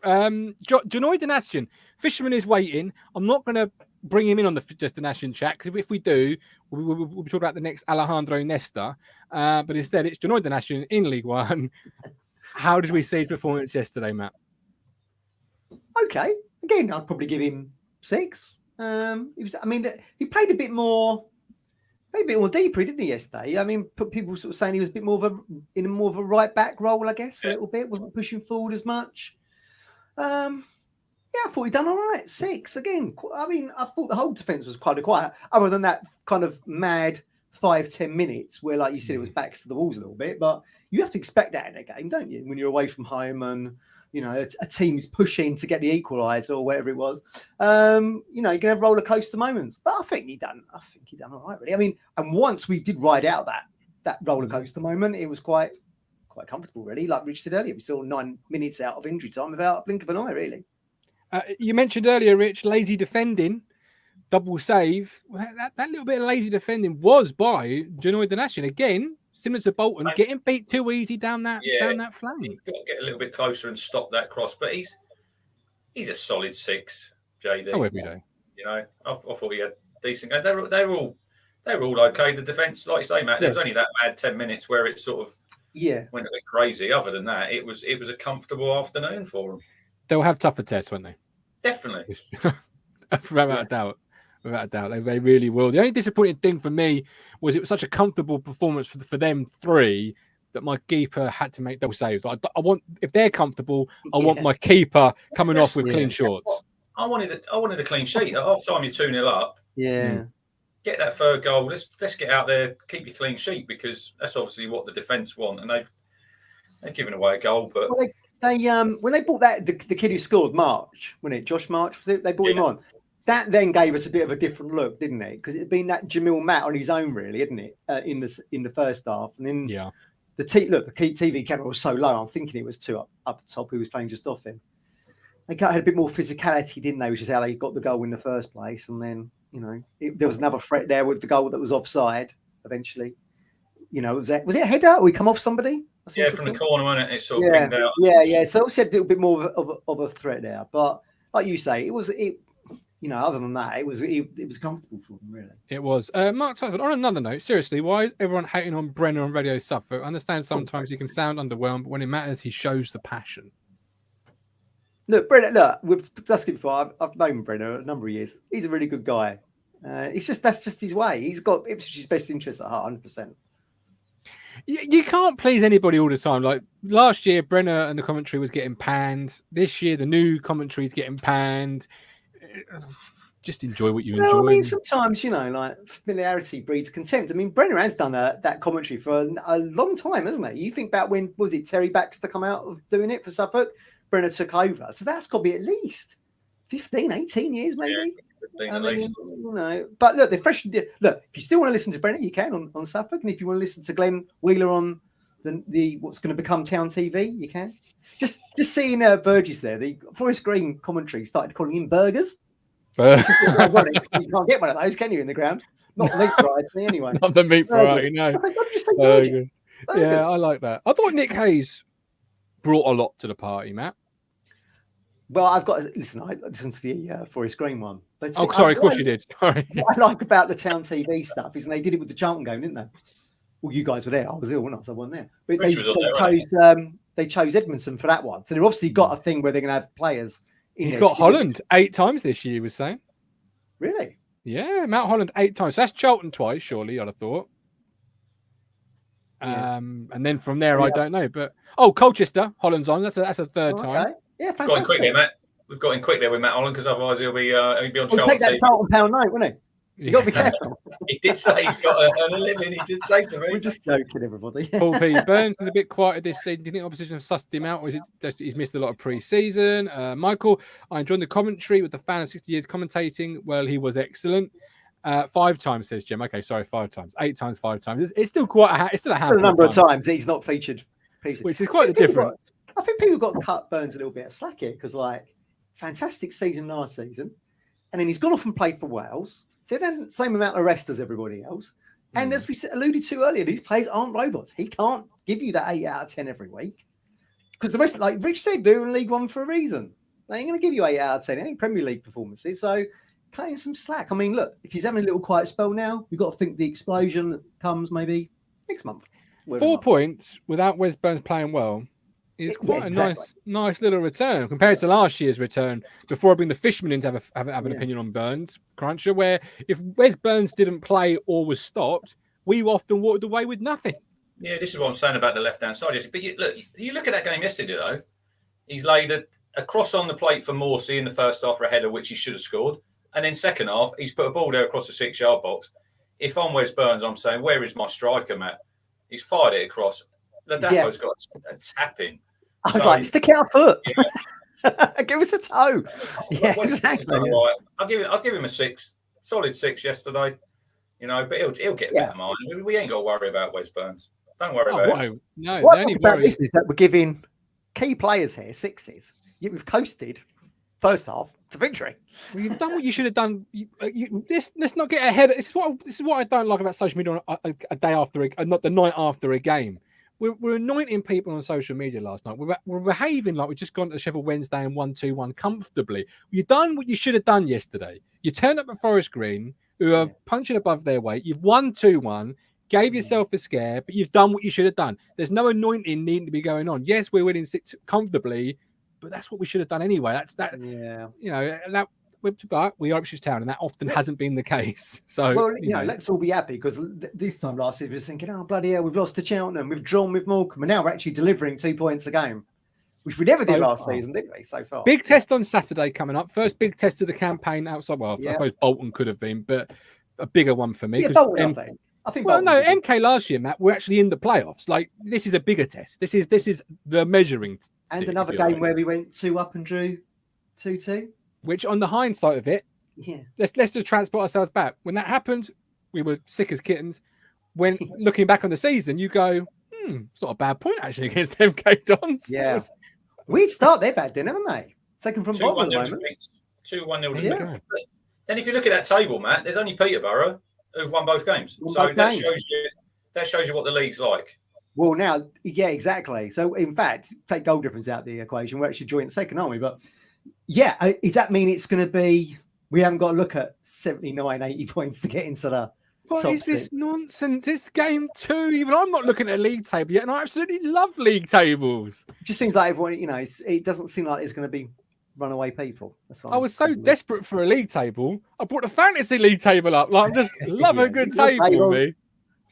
Janoy Danastian. Fisherman is waiting. I'm not going to bring him in on the Danastian chat, because if we do, we'll be talking about the next Alejandro Nesta. But instead, it's Janoy Danastian in League One. How did we see his performance yesterday, Matt? Okay. Again, I'd probably give him 6. He played a bit more deeper, didn't he, yesterday? I mean, people sort of saying he was a bit more of a right back role, I guess, a little bit. Wasn't pushing forward as much. I thought he'd done all right. 6 again. I mean, I thought the whole defence was quite quiet, other than that kind of mad 5-10 minutes where, like you said, it was backs to the walls a little bit. But you have to expect that in a game, don't you? When you're away from home and a team's pushing to get the equaliser or whatever it was. You're going to have roller coaster moments. But I think he done all right, really. I mean, and once we did ride out that roller coaster moment, it was quite comfortable, really. Like Rich said earlier, we saw 9 minutes out of injury time without a blink of an eye, really. You mentioned earlier, Rich, lazy defending, double save. That little bit of lazy defending was by Janoy Danastian. Again, similar to Bolton, getting beat too easy down that flank. He's got to get a little bit closer and stop that cross. But he's a solid 6, JD. Oh, every day. I thought he had decent. They were all okay. The defence, like you say, Matt, there was only that mad 10 minutes where it sort of went a bit crazy. Other than that, it was a comfortable afternoon for them. They'll have tougher tests, won't they? Definitely. Without a doubt. Without a doubt. They really will. The only disappointing thing for me was it was such a comfortable performance for them 3 that my keeper had to make double saves. I want, if they're comfortable, I want my keeper coming off with clean shorts. I wanted a clean sheet. At half time, you're 2-0 up. Yeah. Get that third goal. Let's get out there, keep your clean sheet, because that's obviously what the defence want. And they've given away a goal. But when they bought the kid who scored, March, wasn't it? Josh March, was it? They brought him on. That then gave us a bit of a different look, didn't it? Because it had been that Jamil Matt on his own, really, hadn't it? In the first half, and then the TV camera was so low. I'm thinking it was 2 up the top who was playing just off him. They had a bit more physicality, didn't they? Which is how they got the goal in the first place. And then there was another threat there with the goal that was offside. Eventually, was it a header? Or he come off somebody? From the corner, wasn't it? It sort of pinged out. Yeah. So obviously had a little bit more of a threat there, but like you say, other than that, it was comfortable for them, really. It was. Mark Tyford, on another note, seriously, why is everyone hating on Brenner on Radio Suffolk? I understand sometimes he can sound underwhelmed, but when it matters, he shows the passion. Look, Brenner, we've discussed it before. I've known Brenner a number of years. He's a really good guy. That's just his way. He's got Ipswich's best interests at heart, 100%. You can't please anybody all the time. Like last year, Brenner and the commentary was getting panned. This year, the new commentary is getting panned. Just enjoy what you enjoy. I mean, sometimes, like familiarity breeds contempt. I mean, Brenner has done that commentary for a long time, hasn't he? You think about when, was it Terry Baxter come out of doing it for Suffolk? Brenner took over. So that's got to be at least 15, 18 years, maybe. But look, they're fresh. Look, if you still want to listen to Brenner, you can on Suffolk. And if you want to listen to Glenn Wheeler on the what's going to become Town TV, you can. Just seeing Burgess there, the Forest Green commentary started calling him burgers. You can't get one of those, can you, in the ground? Not the meat variety, anyway. Not the meat variety, no. Burgers. Yeah, I like that. I thought Nick Hayes brought a lot to the party, Matt. Well, I've got to listen. I listened to the Forest Green one, But Oh, sorry, of course you did. Sorry. What I like about the Town TV stuff is they did it with the Charlton game, didn't they? Well, you guys were there. I was ill, wasn't I? So I wasn't there. But they chose Edmondson for that one. So they've obviously got a thing where they're going to have players in He's there. got Holland 8 times this year, he was saying. Really? Yeah, Matt Holland 8 times. So that's Charlton twice, surely, I'd have thought. Yeah. And then from there, I don't know. But Colchester, Holland's on. That's a third time. Yeah, fantastic. Got in quick there, Matt. We've got in quick there with Matt Holland because otherwise he'll be on Charlton. Take that Charlton pound note, wouldn't he? You got to be careful. He did say he's got a living. He did say to me. We're just joking, everybody. Paul P. Burns is a bit quieter this season. Do you think opposition have sussed him out, or is it just he's missed a lot of pre-season? Michael, I enjoyed the commentary with the fan of 60 years commentating. Well, he was excellent. 5 times, says Jim. Okay, sorry, 5 times. 8 times, 5 times. It's still quite it's still a handful. A number of times he's not featured. Which is quite a difference. I think people got cut Burns a little bit of slack here because, fantastic season last season, and then he's gone off and played for Wales. So he had the same amount of rest as everybody else. And as we alluded to earlier, these players aren't robots. He can't give you that 8 out of 10 every week because the rest, like Rich said, they're in League One for a reason. They ain't going to give you 8 out of 10. It ain't Premier League performances. So cutting some slack. I mean, look, if he's having a little quiet spell now, you've got to think the explosion that comes maybe next month. 4 points without Wes Burns playing well is quite a nice little return compared to last year's return. Before I bring the Fisherman in to have an opinion on Burns, Cruncher, where if Wes Burns didn't play or was stopped, we often walked away with nothing. Yeah, this is what I'm saying about the left-hand side. But you look at that game yesterday, though. He's laid a cross on the plate for Morsey in the first half for a header, which he should have scored. And then second half, he's put a ball there across the 6-yard box. If I'm Wes Burns, I'm saying, where is my striker, Matt? He's fired it across. Ladapo's got a tap in. I was like, stick out a foot. Yeah. Give us a toe. Yeah, exactly. Right. I'll give him a 6. Solid 6 yesterday. But he'll get better, man. We ain't got to worry about Wes Burns. Don't worry about it. No, what the only about worry this is that we're giving key players here 6s. Yet we've coasted first half to victory. Well, you've done what you should have done. Let's not get ahead. This is what I don't like about social media a day after, not the night after a game. We're anointing people on social media last night. We're behaving like we've just gone to Sheffield Wednesday and 1-2-1 comfortably. You've done what you should have done yesterday. You turned up at Forest Green, who are punching above their weight. You've won 2-1, gave yourself a scare, but you've done what you should have done. There's no anointing needing to be going on. Yes, we're winning 6 comfortably, but that's what we should have done anyway. But we are Ipswich Town, and that often hasn't been the case. So, let's all be happy because this time last year we were thinking, oh, bloody hell, we've lost to Cheltenham, we've drawn with Morecambe, and now we're actually delivering 2 points a game, which we never did last season, did we, so far? Big test on Saturday coming up. First big test of the campaign outside. Well, I suppose Bolton could have been, but a bigger one for me. Yeah, Bolton, I think. Well, no, MK last year, Matt, we're actually in the playoffs. Like, this is a bigger test. This is the measuring stick, and another game where we went 2 up and drew 2-2. Which, on the hindsight of it, let's just transport ourselves back. When that happened, we were sick as kittens. When looking back on the season, you go, it's not a bad point actually against MK Dons. Yeah, we'd start their bad then, haven't they? Second from bottom at the moment. 2-1 defeat. Then if you look at that table, Matt, there's only Peterborough who've won both games. That shows you what the league's like. Well, now, yeah, exactly. So, in fact, take goal difference out of the equation. We're actually joint second, aren't we? But yeah, does that mean it's going to be? We haven't got to look at 79, 80 points to get into the. What is this nonsense? It's game 2. Even I'm not looking at a league table yet, and I absolutely love league tables. It just seems like everyone, it doesn't seem like there's going to be runaway people. That's what I was so desperate for a league table. I brought a fantasy league table up. Like, I just love a good table, me.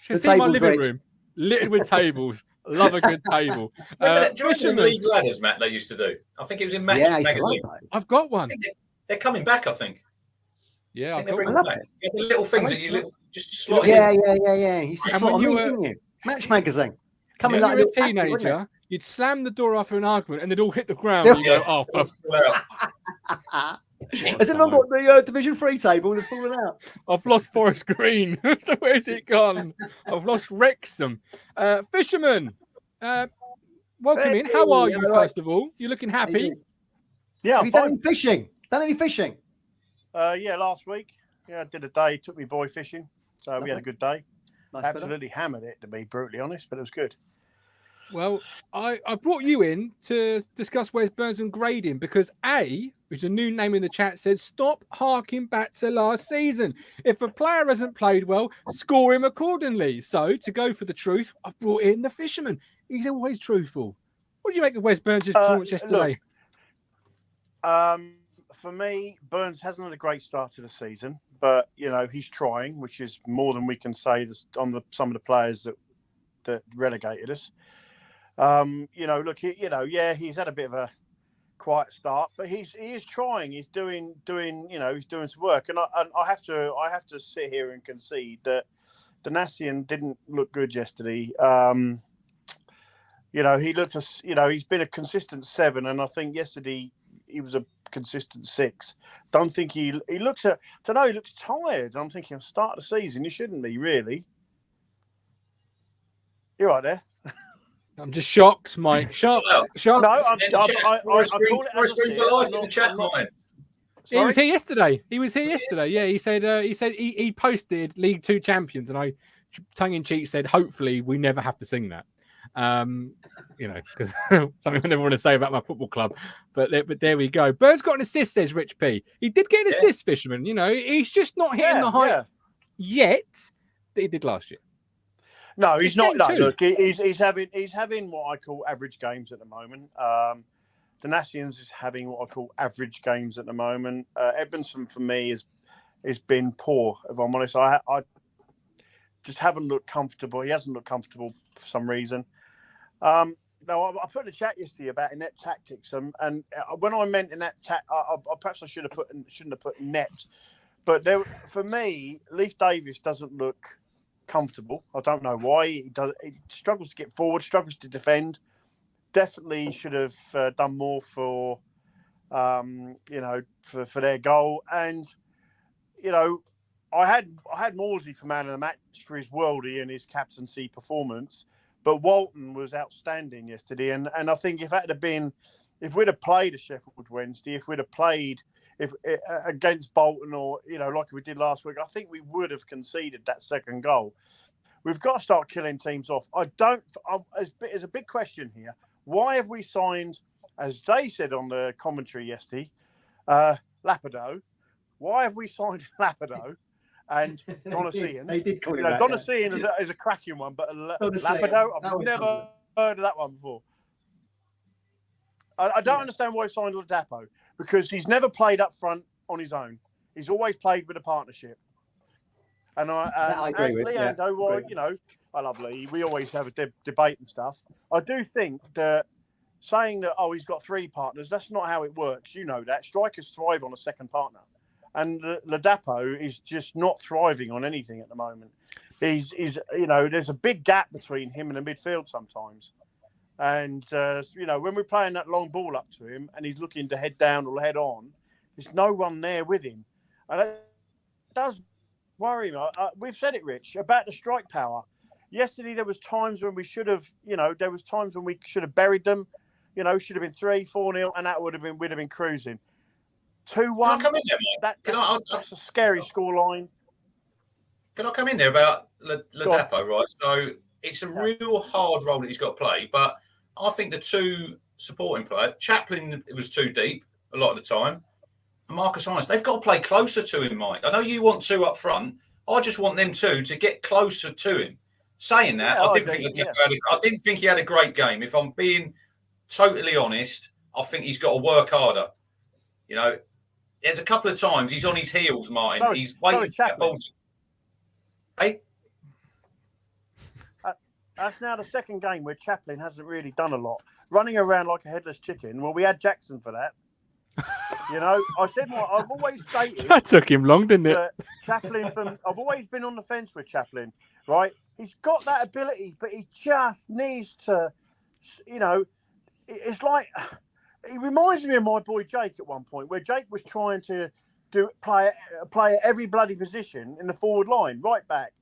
Should see my living room littered with tables. Love a good table. Do you remember League Ladders, Matt, they used to do? I think it was in Matchday magazine. I've got one. They're coming back, I think. Yeah, I've got one. The little things that you just slot in. Yeah. You used to slot them in, didn't you? Match magazine. Coming like a teenager, you'd slam the door after an argument and they'd all hit the ground. And you go, Has anyone got the Division 3 table? They've fallen out. I've lost Forest Green. Where's it gone? I've lost Wrexham. Fisherman, welcome in. How are you, first of all? You looking happy? Yeah, have you done any fishing? Done any fishing? Yeah, last week. Yeah, I did a day. Took me boy fishing. So we had a good day. Nice. Absolutely hammered it, to be brutally honest, but it was good. Well, I brought you in to discuss Wes Burns and grading because A, which is a new name in the chat, says stop harking back to last season. If a player hasn't played well, score him accordingly. So to go for the truth, I've brought in the fisherman. He's always truthful. What do you make of Wes Burns' performance yesterday? For me, Burns hasn't had a great start to the season, but he's trying, which is more than we can say on some of the players that relegated us. He's had a bit of a quiet start, but he is trying. He's doing some work, and I have to sit here and concede that Donasian didn't look good yesterday. He looked he's been a consistent 7, and I think yesterday he was a consistent 6. Don't think he looks he looks tired. I'm thinking, start of the season, you shouldn't be really. You're right there. I'm just shocked, Mike. Shocked. Shocked. No, I call it Forest Green for life in the chat, Mike. He was here yesterday. Yeah, he said he posted League 2 champions, and I, tongue in cheek, said hopefully we never have to sing that. Because something I never want to say about my football club. But there we go. Bird's got an assist, says Rich P. He did get an assist, Fisherman. He's just not hitting the height yet that he did last year. No, he's not. No, look, he's having what I call average games at the moment. Donasians is having what I call average games at the moment. Edmondson for me has been poor. If I'm honest, I just haven't looked comfortable. He hasn't looked comfortable for some reason. Now I put in a chat yesterday about inept tactics, and when I meant inept perhaps I shouldn't have put inept, but for me, Leif Davis doesn't look comfortable. I don't know why. He struggles to get forward, struggles to defend. Definitely should have done more for their goal. And I had Morsey for man of the match for his worldie and his captaincy performance, but Walton was outstanding yesterday. And I think if we'd have played a Sheffield Wednesday, if we'd have played against Bolton or like we did last week, I think we would have conceded that second goal. We've got to start killing teams off. There's a big question here. Why have we signed, as they said on the commentary yesterday, Lapido? Why have we signed Lapido and Donasian? They did call it that. Donasian is a cracking one, but Lapido, I've never heard of that one before. I don't understand why he signed Ladapo, because he's never played up front on his own. He's always played with a partnership. And I agree with Leandro, I love Lee. We always have a debate and stuff. I do think that saying that, he's got 3 partners, that's not how it works. You know that. Strikers thrive on a second partner. And Ladapo is just not thriving on anything at the moment. He's there's a big gap between him and the midfield sometimes. And, when we're playing that long ball up to him and he's looking to head down or head on, there's no one there with him. And it does worry me. We've said it, Rich, about the strike power. Yesterday, there was times when we should have, buried them, should have been 3-4-0, and that would have been cruising. 2-1, that's a scary scoreline. Can I come in there about Ladapo, right? So it's a real hard role that he's got to play, but I think the 2 supporting players, Chaplin, it was too deep a lot of the time, and Marcus Hines, they've got to play closer to him, Mike. I know you want 2 up front. I just want them 2 to get closer to him. Saying that, I didn't think he had a great game. If I'm being totally honest, I think he's got to work harder. There's a couple of times he's on his heels, Martin. He's waiting for that ball. Hey? That's now the second game where Chaplin hasn't really done a lot. Running around like a headless chicken. Well, we had Jackson for that. I said I've always stated. That took him long, didn't it? Chaplin I've always been on the fence with Chaplin, right? He's got that ability, but he just needs to, it's like, he reminds me of my boy Jake at one point, where Jake was trying to play at every bloody position in the forward line, right back,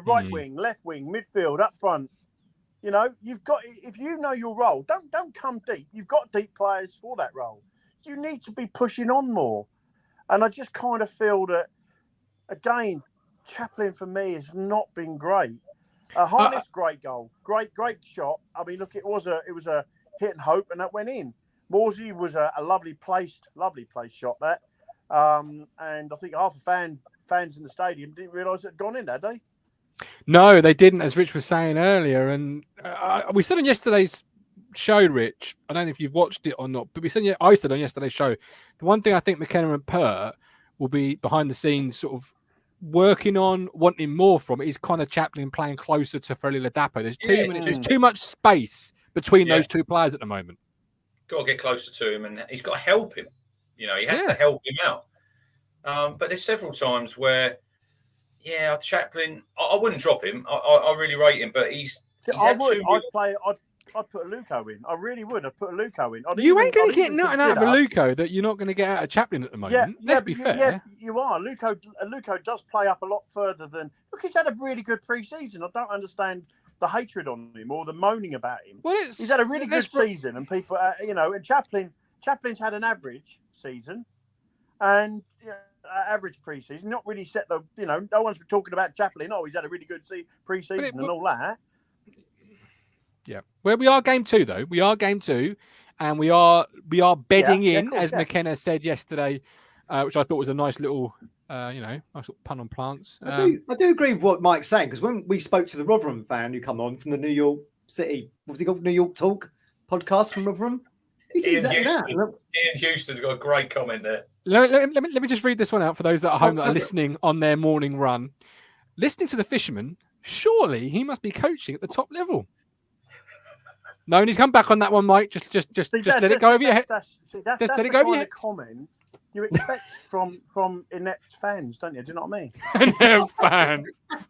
right wing, left wing, midfield, up front. You've got, if you know your role, don't come deep. You've got deep players for that role. You need to be pushing on more. And I just kind of feel that, again, Chaplin for me has not been great. Harness, great goal, great shot. I mean, look, it was a hit and hope, and that went in. Morsey was a lovely placed shot that, and I think half the fans in the stadium didn't realise it had gone in, had they? No, they didn't, as Rich was saying earlier, and we said on yesterday's show, Rich. I don't know if you've watched it or not, but I said on yesterday's show, the one thing I think McKenna and Pert will be behind the scenes, sort of working on, wanting more from it, is Connor Chaplin playing closer to Freddie Ladapo. There's too much space between those two players at the moment. Got to get closer to him, and he's got to help him. You know, he has to help him out. But there's several times where, Chaplin, I wouldn't drop him. I really rate him, but he's I'd put a Luco in. I really would. I'd put a Luco in. You ain't going to get nothing out of a Luco that you're not going to get out of Chaplin at the moment. Let's be fair. Yeah, you are. Luco does play up a lot further than. Look, he's had a really good pre-season. I don't understand the hatred on him or the moaning about him. Well, he's had a really good season, and people, and Chaplin's had an average season, and average pre-season. Not really set the. No one's been talking about Chaplin. Oh, he's had a really good pre-season and all that. Yeah. Well, we are game 2 though. We are game 2, and we are bedding in, as McKenna said yesterday, which I thought was a nice little, nice little pun on plants. I do agree with what Mike's saying, because when we spoke to the Rotherham fan who come on from the New York City, what's he called, New York Talk podcast from Rotherham, he said exactly that. Ian Houston's got a great comment there. Let me just read this one out for those that are home that are listening on their morning run. Listening to the Fisherman, surely he must be coaching at the top level. No, and he's come back on that one, Mike. Just let it go over your head. Just let it go over your head. Comment you expect from inept fans, don't you? Do you know what I mean? Inept fans.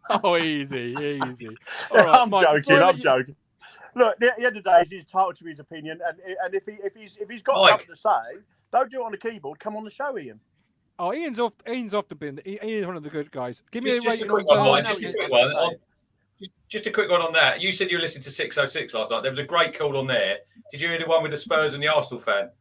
Oh, easy. All right, I'm joking. Look, at the end of the day, he's entitled to his opinion, and if he's got something to say, don't do it on the keyboard. Come on the show, Ian. Oh, Ian's off the bin. Ian's one of the good guys. Give me just a quick one, Mike. Just a quick one. Just a quick one on that. You said you were listening to 606 last night. There was a great call on there. Did you hear the one with the Spurs and the Arsenal fan?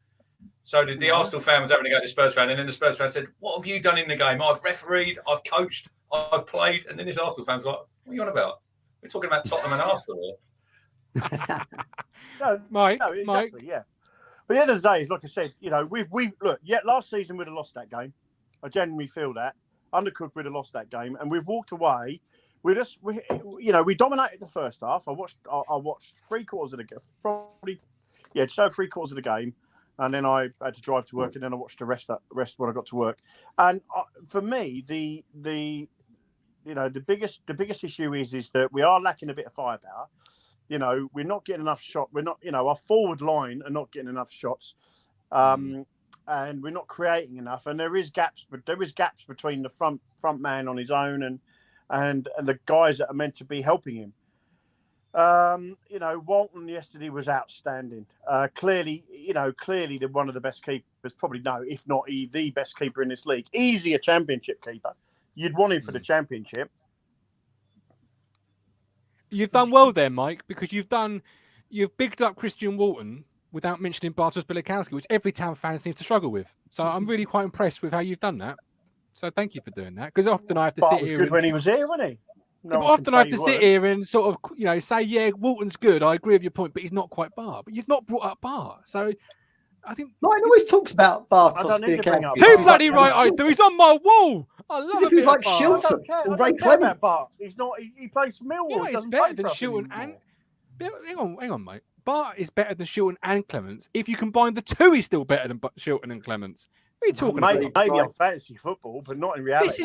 So the Arsenal fan was having to go to the Spurs fan, and then the Spurs fan said, "What have you done in the game? I've refereed, I've coached, I've played." And then this Arsenal fan's like, "What are you on about? We're talking about Tottenham and Arsenal here." Mike, yeah. But at the end of the day, like I said, we look. Yeah, last season we'd have lost that game. I genuinely feel that. Undercooked would have lost that game, and we've walked away. We dominated the first half. I watched 3 quarters of the game, just over 3 quarters of the game, and then I had to drive to work, and then I watched the rest when I got to work. And for me, the biggest issue is that we are lacking a bit of firepower. We're not getting enough shot. We're not, our forward line are not getting enough shots, and we're not creating enough. And there is gaps between the front man on his own and the guys that are meant to be helping him. Walton yesterday was outstanding. Clearly they're one of the best keepers, probably if not the best keeper in this league. Easy a championship keeper. You'd want him for the championship. You've done well there, Mike, because you've bigged up Christian Walton without mentioning Bartosz Białkowski, which every Town fan seems to struggle with. So I'm really quite impressed with how you've done that. So thank you for doing that, because often I have to sit here. It was good when he was here, wasn't he? But often I have to sit here and sort of, say, yeah, Walton's good. I agree with your point, but he's not quite Bar. But you've not brought up Bar, so I think Ryan always talks about Bartosz Białkowski. Too bloody right I do. He's on my wall. I love it. He's like Shilton or Ray Clements. He's not. He plays for Millwall. He's better than Shilton and. Hang on, mate. Bart is better than Shilton and Clements. If you combine the two, he's still better than Shilton and Clements. What are you talking about? Maybe on fantasy football, but not in reality.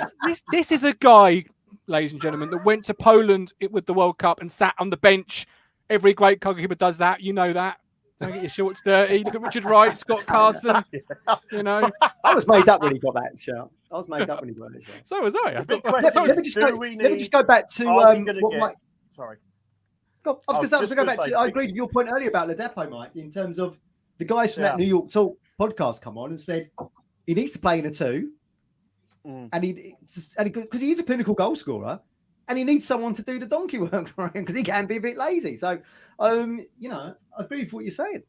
This is a guy, ladies and gentlemen, that went to Poland with the World Cup and sat on the bench. Every great goalkeeper does that. You know that. Don't get your shorts dirty. Look at Richard Wright, Scott Carson. I was made up when he got that shout. I was made up when he got that shout. So was I. Let me just go back to what Mike. Sorry. I was going to go back to. I agreed with your point earlier about Ladapo, Mike, in terms of the guys from that New York Talk podcast come on and said he needs to play in a 2, and because he is a clinical goal scorer, and he needs someone to do the donkey work for him because he can be a bit lazy. So, I agree with what you're saying.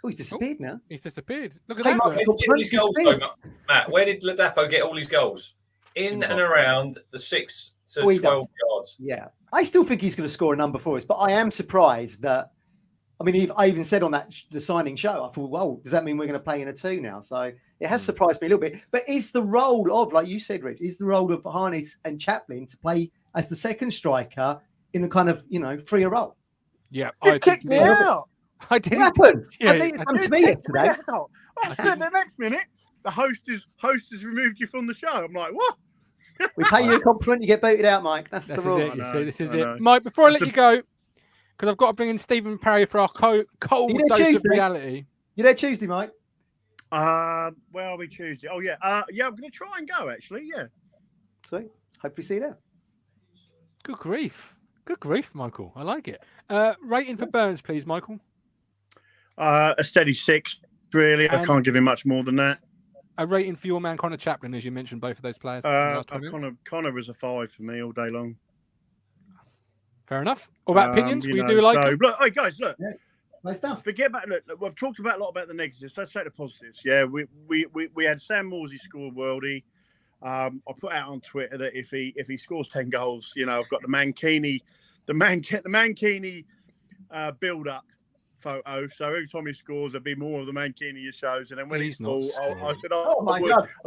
Oh, he's disappeared now. He's disappeared. Look at that. Where did he get his goals, Matt? Where did Ladapo get all his goals? In and around the 6 to 12 yards. Yeah. I still think he's going to score a number for us, but I am surprised that. I mean, I even said on the signing show, I thought, well, does that mean we're going to play in a 2 now? So it has surprised me a little bit. But is the role of, like you said, Rich, is the role of Harness and Chaplin to play as the second striker in a kind of, freer role? Yeah. You kicked me out. I didn't. What happened? Yeah, I think it's come to me yesterday. I said the next minute, the host has removed you from the show. I'm like, what? We pay you a compliment, you get booted out, Mike. That's the rule. This is it. Mike, before I let you go, because I've got to bring in Stephen Perry for our cold dose of reality. You there Tuesday, Mike? Where are we Tuesday? Oh, yeah. I'm going to try and go, actually. Yeah. Sweet. Hopefully see you there. Good grief. Good grief, Michael. I like it. Rating for Burns, please, Michael. A steady 6, really. I can't give him much more than that. A rating for your man, Connor Chaplin, as you mentioned both of those players. Connor was a 5 for me all day long. Fair enough. What about opinions? We do like it. Look, hey guys, look. Yeah. Nice stuff. Forget about look. We've talked about a lot about the negatives. Let's take the positives. Yeah, we had Sam Morsey score worldie. I put out on Twitter that if he scores 10 goals, I've got the Mankini build up photo. So every time he scores, there'll be more of the Mankini he shows. And then when he's full, I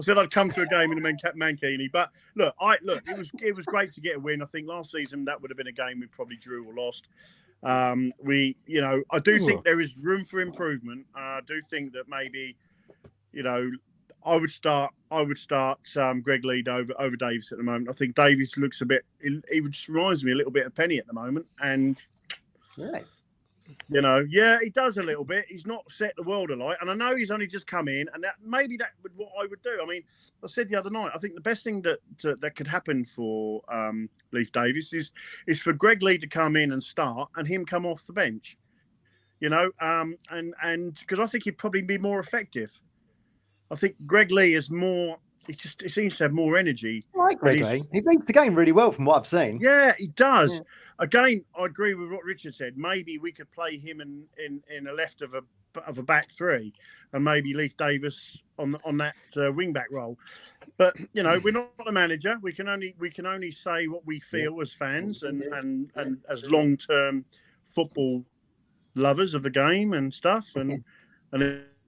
said I'd come to a game in the Mankini. But look, it was great to get a win. I think last season that would have been a game we probably drew or lost. I do think there is room for improvement. I do think that maybe, I would start Greg Lead over Davis at the moment. I think Davis looks a bit. He just reminds me a little bit of Penny at the moment, and really. He does a little bit. He's not set the world alight, and I know he's only just come in, and that would what I would do. I mean, I said the other night, I think the best thing that could happen for Leif Davis is for Greg Lee to come in and start, and him come off the bench. And because I think he'd probably be more effective. I think Greg Lee is more. He seems to have more energy. I like Greg Lee. He reads the game really well from what I've seen. Yeah, he does. Yeah. Again, I agree with what Richard said. Maybe we could play him in a left of a back 3, and maybe Leif Davis on that wing back role. But we're not the manager. We can only say what we feel as fans and as long-term football lovers of the game and stuff. And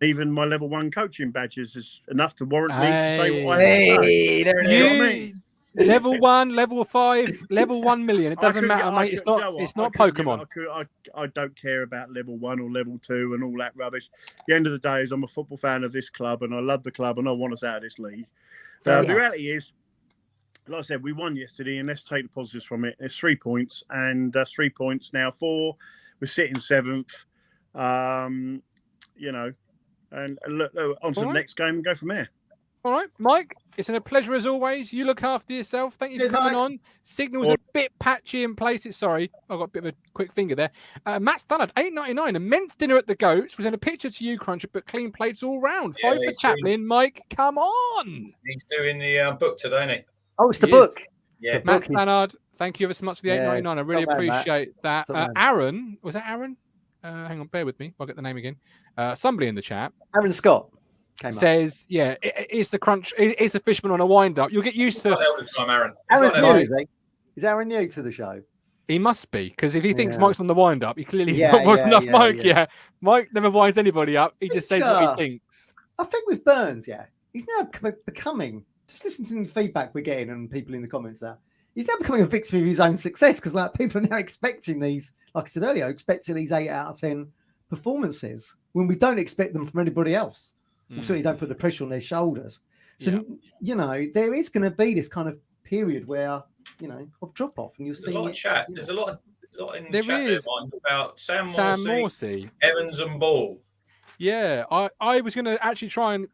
even my level 1 coaching badges is enough to warrant me to say what I have to say. There it is. Level 1, level 5, level 1 million. It doesn't matter, mate. It's not Pokemon. I don't care about level 1 or level 2 and all that rubbish. At the end of the day, I'm a football fan of this club, and I love the club, and I want us out of this league. The reality is, like I said, we won yesterday, and let's take the positives from it. It's 3 points, and 3 points now. 4, we're sitting 7th. And look on to the next game and go from there. All right, Mike, it's been a pleasure as always. You look after yourself. Thank you for coming on. Signal's a bit patchy in places. Sorry, I got a bit of a quick finger there. Matt Stannard, $8.99. Immense dinner at the Goats. Was in a picture to you, Cruncher, but clean plates all round. 5 for Chaplin. Mike, come on. He's doing the book today, isn't he? Oh, it's the book. Yeah, Matt Stannard, thank you ever so much for the $8.99. I really appreciate that. Aaron, was that Aaron? Hang on, bear with me. I'll get the name again. Somebody in the chat. Aaron Scott. Says, it's the crunch. It's the Fishman on a wind-up. You'll get used to. All the time, Aaron. Aaron's new, is he? Is Aaron new to the show? He must be, because if he thinks Mike's on the wind-up, he clearly not was enough Mike. Yeah, Mike never winds anybody up. He just says what he thinks. I think with Burns, he's now becoming. Just listen to the feedback we're getting and people in the comments there. He's now becoming a victim of his own success because people are now expecting these. Like I said earlier, expecting these 8 out of 10 performances when we don't expect them from anybody else. So you don't put the pressure on their shoulders. So, there is going to be this kind of period where, of drop off, and you'll see. There's a lot of chat. There's a lot in the chat about Sam Morsey, Evans and Ball. Yeah, I was going to actually try and,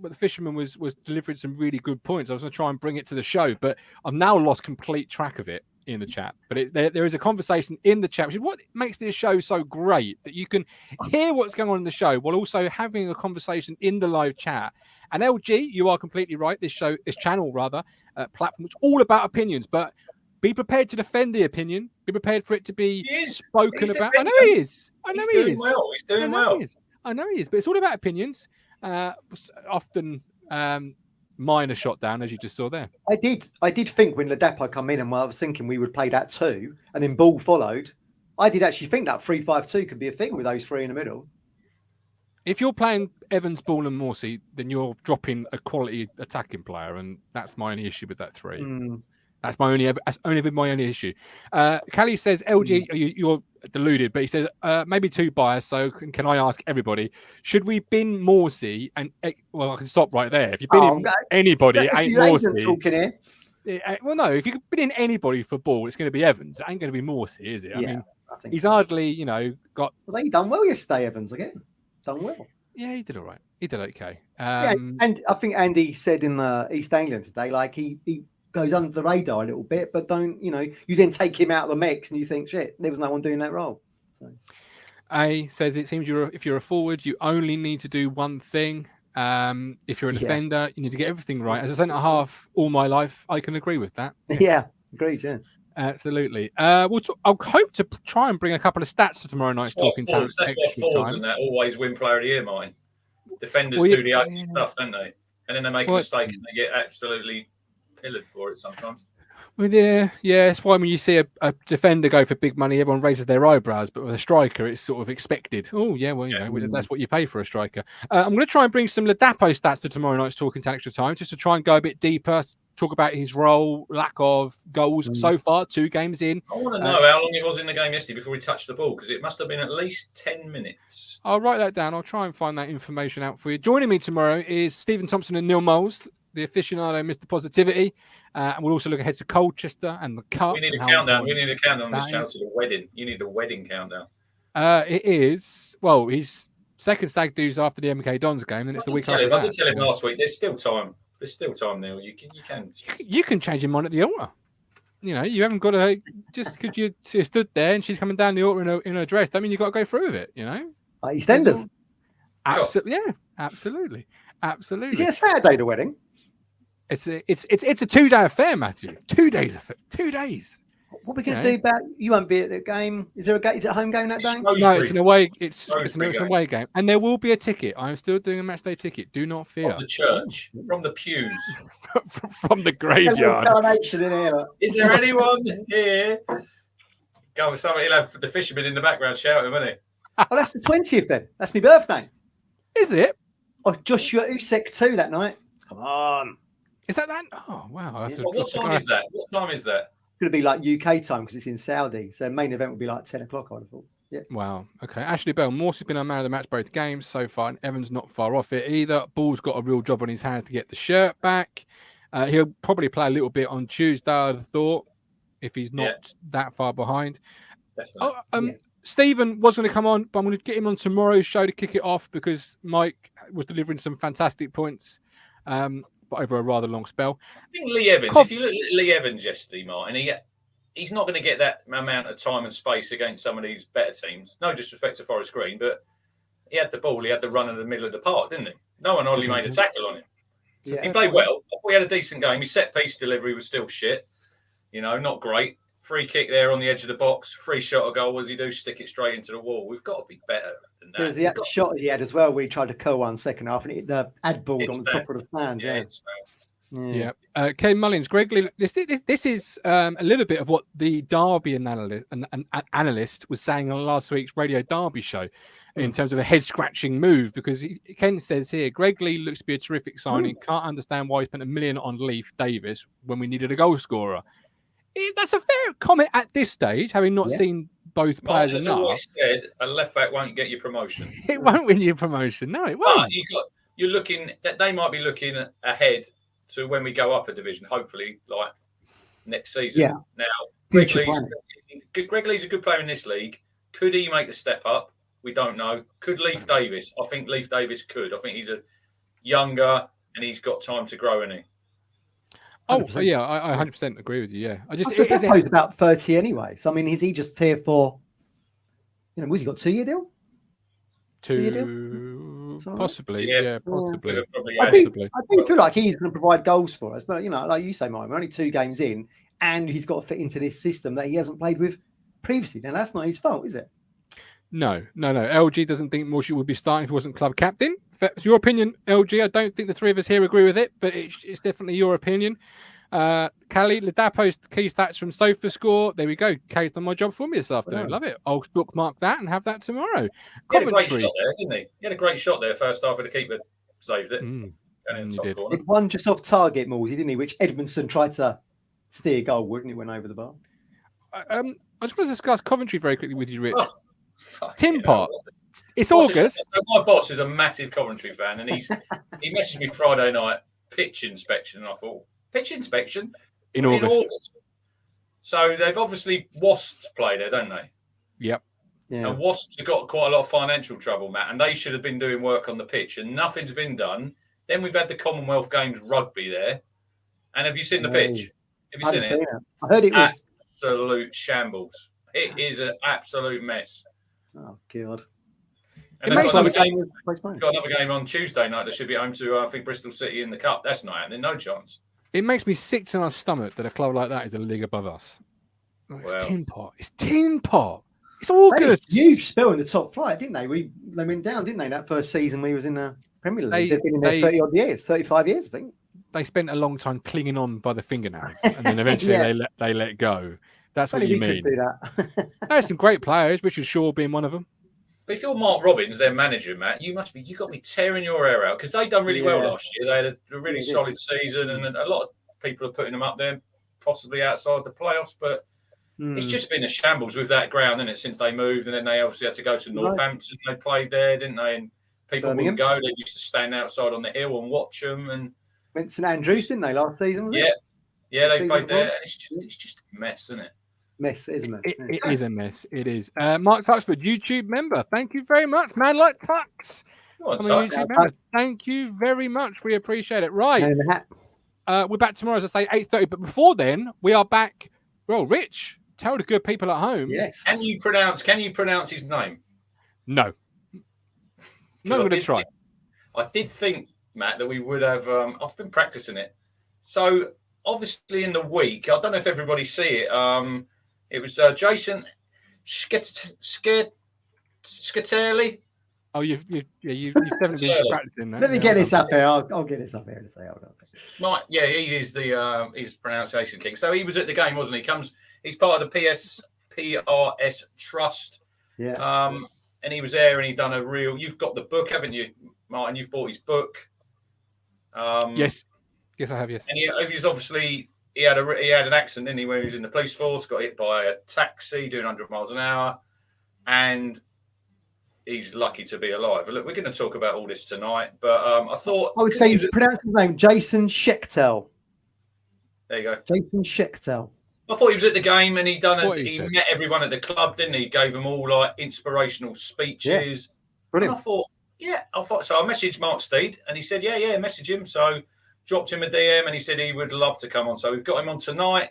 but the Fisherman was delivering some really good points. I was going to try and bring it to the show, but I've now lost complete track of it in the chat. But there is a conversation in the chat, which is what makes this show so great, that you can hear what's going on in the show while also having a conversation in the live chat. And LG, you are completely right. This channel platform, it's all about opinions, but be prepared to defend the opinion. Be prepared for it to be spoken about. I know he is. He's doing well. He's doing well. I know he is, but it's all about opinions. Often minor shot down, as you just saw there. I did think when Ladapo come in, and I was thinking we would play that 2, and then Ball followed. I did actually think that 3-5-2 could be a thing with those 3 in the middle. If you're playing Evans, Ball, and Morsey, then you're dropping a quality attacking player, and that's my only issue with that 3. That's only my only issue. Callie says, LG, you're deluded, but he says maybe 2 bias. So can I ask everybody, should we bin Morsey? And well, I can stop right there. If you bin anybody, it ain't Morsey. Well, no, if you could bin in anybody for Ball, it's going to be Evans. It ain't going to be Morsey, is it? I mean, he's hardly, got. Well, he done well yesterday, Evans again. Done well. Yeah, he did all right. He did okay. And I think Andy said in East England today, like he goes under the radar a little bit, but don't, you then take him out of the mix and you think, shit, there was no one doing that role. So. A says, it seems if you're a forward, you only need to do one thing. If you're a defender, you need to get everything right. As a centre half all my life, I can agree with that. Yeah, agreed, yeah. Absolutely. I'll hope to try and bring a couple of stats to tomorrow night's talking time. That's what forwards and that always win player of the year, mine. Defenders do the ugly stuff, don't they? And then they make a mistake and they get absolutely pillared for it sometimes. Well, yeah, it's why when you see a defender go for big money, everyone raises their eyebrows. But with a striker, it's sort of expected. Oh, yeah, well, that's what you pay for a striker. I'm going to try and bring some Ladapo stats to tomorrow night's talking to extra time, just to try and go a bit deeper, talk about his role, lack of goals so far, 2 games in. I want to know how long it was in the game yesterday before he touched the ball, because it must have been at least 10 minutes. I'll write that down. I'll try and find that information out for you. Joining me tomorrow is Stephen Thompson and Neil Moles, the aficionado, Mr. Positivity. And we'll also look ahead to Colchester and the Cup. We need a countdown. We need a countdown on this channel to the wedding. You need a wedding countdown. It is. Well, he's second stag do's after the MK Dons game, and it's the week after that. I did tell him last week. There's still time. There's still time, Neil. You can change him on at the altar. You haven't got to just because you stood there and she's coming down the altar in her dress. Don't mean you got to go through with it. Like EastEnders. Absolutely. Yeah. Absolutely. Is it a Saturday, the wedding? It's a 2-day affair, Matthew. 2 days. 2 days. What are we going to do about? You won't be at the game. Is there is it a home game that day? No, it's an away. It's an away game, and there will be a ticket. I'm still doing a matchday ticket. Do not fear. From the church, from the pews, from the graveyard. Is there anyone here? Go with somebody. He'll have the fisherman in the background shouting, won't he? Oh, that's the 20th then. That's my birthday. Is it? Oh, Joshua Usek too that night. Come on. Is that? Oh, wow. What time is that? What time is that? It's going to be like UK time because it's in Saudi. So main event will be like 10 o'clock, I would have thought. Yeah. Wow. Okay. Ashley Bell, Morse has been our man of the match both games so far, and Evans not far off it either. Ball's got a real job on his hands to get the shirt back. He'll probably play a little bit on Tuesday, I'd have thought, if he's not that far behind. Definitely. Stephen was going to come on, but I'm going to get him on tomorrow's show to kick it off because Mike was delivering some fantastic points. But over a rather long spell. I think Lee Evans, if you look at Lee Evans yesterday, Martin, he's not going to get that amount of time and space against some of these better teams. No disrespect to Forest Green, but he had the ball, he had the run in the middle of the park, didn't he? No one only made a tackle on him. So he played well. We had a decent game. His set-piece delivery was still shit. Not great. Free kick there on the edge of the box. Free shot of goal. What does he do? Stick it straight into the wall. We've got to be better than that. There was the shot he had as well where he tried to curl one second half and hit the ad ball on the top of the stand. Yeah. Kane Mullins, Greg Lee, this is a little bit of what the Derby analyst was saying on last week's Radio Derby show in terms of a head-scratching move, because Ken says here, Greg Lee looks to be a terrific signing. Can't understand why he spent $1 million on Leif Davis when we needed a goal scorer. That's a fair comment at this stage, having not seen both players enough. As always said, a left back won't get you promotion. It won't win you promotion. No, it won't. But you're looking. They might be looking ahead to when we go up a division. Hopefully, like next season. Yeah. Now, Greg Lee's a good player in this league. Could he make the step up? We don't know. Could Leif Davis? I think Leif Davis could. I think he's a younger and he's got time to grow, isn't he? 100%. Oh, yeah, I 100% agree with you, yeah. He's about 30 anyway. So, I mean, is he just here for, was he got 2-year deal? 2-year deal? Possibly, possibly. I do feel like he's going to provide goals for us. But, like you say, Mike, we're only 2 games in and he's got to fit into this system that he hasn't played with previously. Now, that's not his fault, is it? No. LG doesn't think Morsey would be starting if he wasn't club captain. It's your opinion, LG. I don't think the three of us here agree with it, but it's definitely your opinion. Callie, Ladapo's key stats from Sofa Score. There we go. Kay's done my job for me this afternoon. Love it. I'll bookmark that and have that tomorrow. He had a great shot there, didn't he? He had a great shot there first half, and the keeper saved it. It won just off target, Morsey, didn't he? Which Edmondson tried to steer goal, wouldn't it? Went over the bar. I just want to discuss Coventry very quickly with you, Rich. Tin Tin Pot. It's August. My boss is a massive Coventry fan, and he messaged me Friday night, pitch inspection, and I thought, pitch inspection? In August. So they've obviously Wasps play there, don't they? Yep. Yeah. And Wasps have got quite a lot of financial trouble, Matt, and they should have been doing work on the pitch, and nothing's been done. Then we've had the Commonwealth Games rugby there. And have you seen the pitch? Have you seen it? I heard it was absolute shambles. It is an absolute mess. Oh, God. And they've got another game on Tuesday night. They should be home to, I think, Bristol City in the Cup. That's not happening. No chance. It makes me sick to my stomach that a club like that is a league above us. It's Tin Pot. It's Tin Pot. It's August. Huge spell in the top flight, didn't they? They went down, didn't they? That first season we was in the Premier League. They've been in there 30 odd years, 35 years, I think. They spent a long time clinging on by the fingernails, and then eventually they let go. That's what you mean. Do that. There's some great players, Richard Shaw being one of them. But if you're Mark Robbins, their manager, Matt, you got to be tearing your hair out because they done really well last year. They had a really solid season, and a lot of people are putting them up there, possibly outside the playoffs. But it's just been a shambles with that ground, isn't it, since they moved, and then they obviously had to go to Northampton. They played there, didn't they? And people wouldn't go. They used to stand outside on the hill and watch them. And went to St Andrews, didn't they, last season? Was it? Yeah, they played there. It's just a mess, isn't it? Mess, it is a mess. It is a mess. It is. Mark Tuxford, YouTube member. Thank you very much, man. Like Tux. Thank you very much. We appreciate it. Right. We're back tomorrow, as I say, 8:30. But before then, we are back. Well, Rich, tell the good people at home. Yes. Can you pronounce his name? No. No, I'm going to try. I did think, Matt, that we would have. I've been practicing it. So obviously in the week, I don't know if everybody see it. It was Jason Scatelli. Oh, you've definitely been practicing that. Let me get this up here. I'll get this up here and say, hold on. He is his pronunciation king. So he was at the game, wasn't he? He's part of the PRS Trust. Yeah. And he was there, and he done a real. You've got the book, haven't you, Martin? You've bought his book. Yes, I have. Yes. And he was obviously. He had an accident, didn't he, when he was in the police force, got hit by a taxi doing 100 miles an hour, and he's lucky to be alive. Look, we're going to talk about all this tonight, but I thought... I would say you pronounce his name, Jason Schechtel. There you go. Jason Schechtel. I thought he was at the game, and he met everyone at the club, didn't he? Gave them all like inspirational speeches. Yeah. Brilliant. And I thought, so I messaged Mark Steed, and he said, yeah, message him. So dropped him a DM, and he said he would love to come on. So we've got him on tonight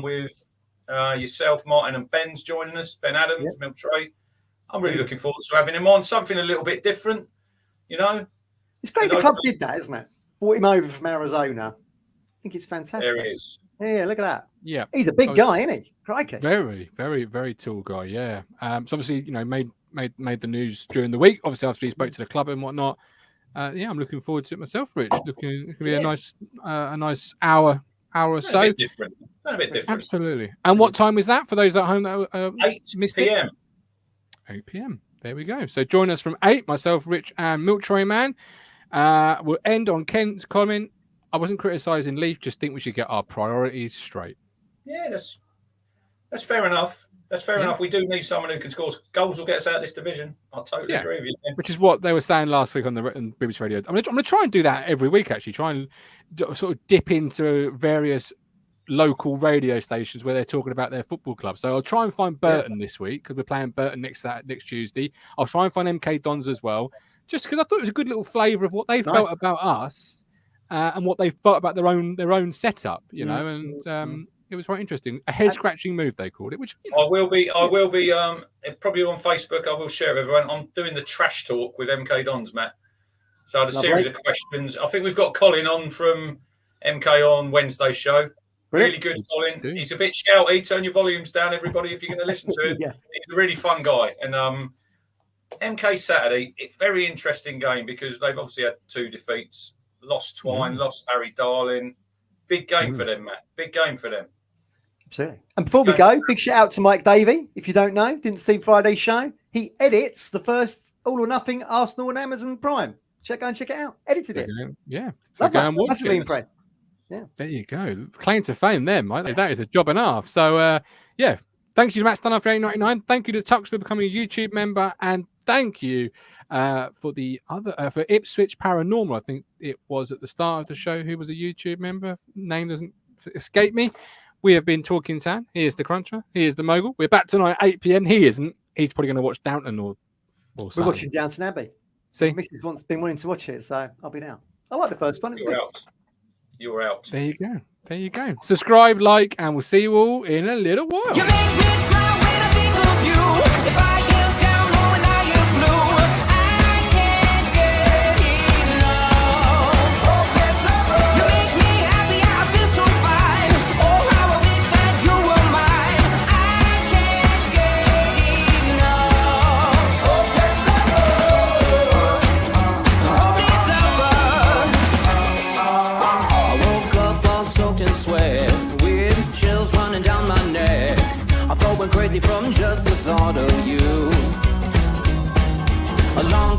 with yourself, Martin, and Ben's joining us. Ben Adams, Milk Tray. I'm really looking forward to having him on. Something a little bit different, you know. It's great the club did that, isn't it? Brought him over from Arizona. I think it's fantastic. There he is. Yeah, look at that. Yeah, he's a big guy, isn't he? Crikey. Very, very, very tall guy. Yeah. So obviously, made the news during the week. Obviously, after he spoke to the club and whatnot. I'm looking forward to it myself, Rich. It can be a nice hour or so. A bit different. Absolutely. And what time is that for those at home that 8 p.m. 8 p.m. There we go. So join us from 8. Myself, Rich, and Milk Tray Man. We'll end on Ken's comment. I wasn't criticising Leaf. Just think we should get our priorities straight. Yeah, that's fair enough. That's fair enough. We do need someone who can score goals or get us out of this division. I totally agree with you. Which is what they were saying last week on BBC Radio. I'm going to try and do that every week, actually. Try and sort of dip into various local radio stations where they're talking about their football club. So I'll try and find Burton this week because we're playing Burton next Tuesday. I'll try and find MK Dons as well, just because I thought it was a good little flavour of what they felt about us and what they felt about their own setup, and it was quite interesting. A head-scratching move, they called it. Which I will be. Probably on Facebook. I will share it with everyone. I'm doing the trash talk with MK Dons, Matt. So the series of questions. I think we've got Colin on from MK on Wednesday's show. Really good, Colin. He's a bit shouty. Turn your volumes down, everybody, if you're going to listen to him. He's a really fun guy, and MK Saturday, very interesting game because they've obviously had 2 defeats, lost Twine, lost Harry Darling. Big game for them, Matt. Big game for them. Absolutely. And before we go, big shout out to Mike Davey. If you don't know, didn't see Friday's show, he edits the first All or Nothing Arsenal and Amazon Prime. Go and check it out. Edited it. Yeah. So go and watch massively it. Impressed. Yeah. There you go. Claim to fame them, right? That is a job and a half. So, yeah. Thank you to Matt Stunner for $8.99. Thank you to Tux for becoming a YouTube member. And thank you for the other, for Ipswich Paranormal. I think it was at the start of the show who was a YouTube member. Name doesn't escape me. We have been talking Tan. He is the Cruncher. He is the Mogul. We're back tonight at 8 p.m. He isn't. He's probably going to watch Downton or something. We're watching Downton Abbey. See? Mrs. Want's been wanting to watch it, so I'll be down. I like the first one. It's good. You're out. There you go. There you go. Subscribe, like, and we'll see you all in a little while. You make me smile when I think of you. If I am down or when I am blue, I can't get enough. Oh, yes, lover. You make me happy, I feel so fine. Oh, how I wish that you were mine. I can't get enough. Oh, yes, lover. Oh, please, lover. I woke up all soaked in sweat, weird chills running down my neck. I felt went crazy from just the thought of you. A long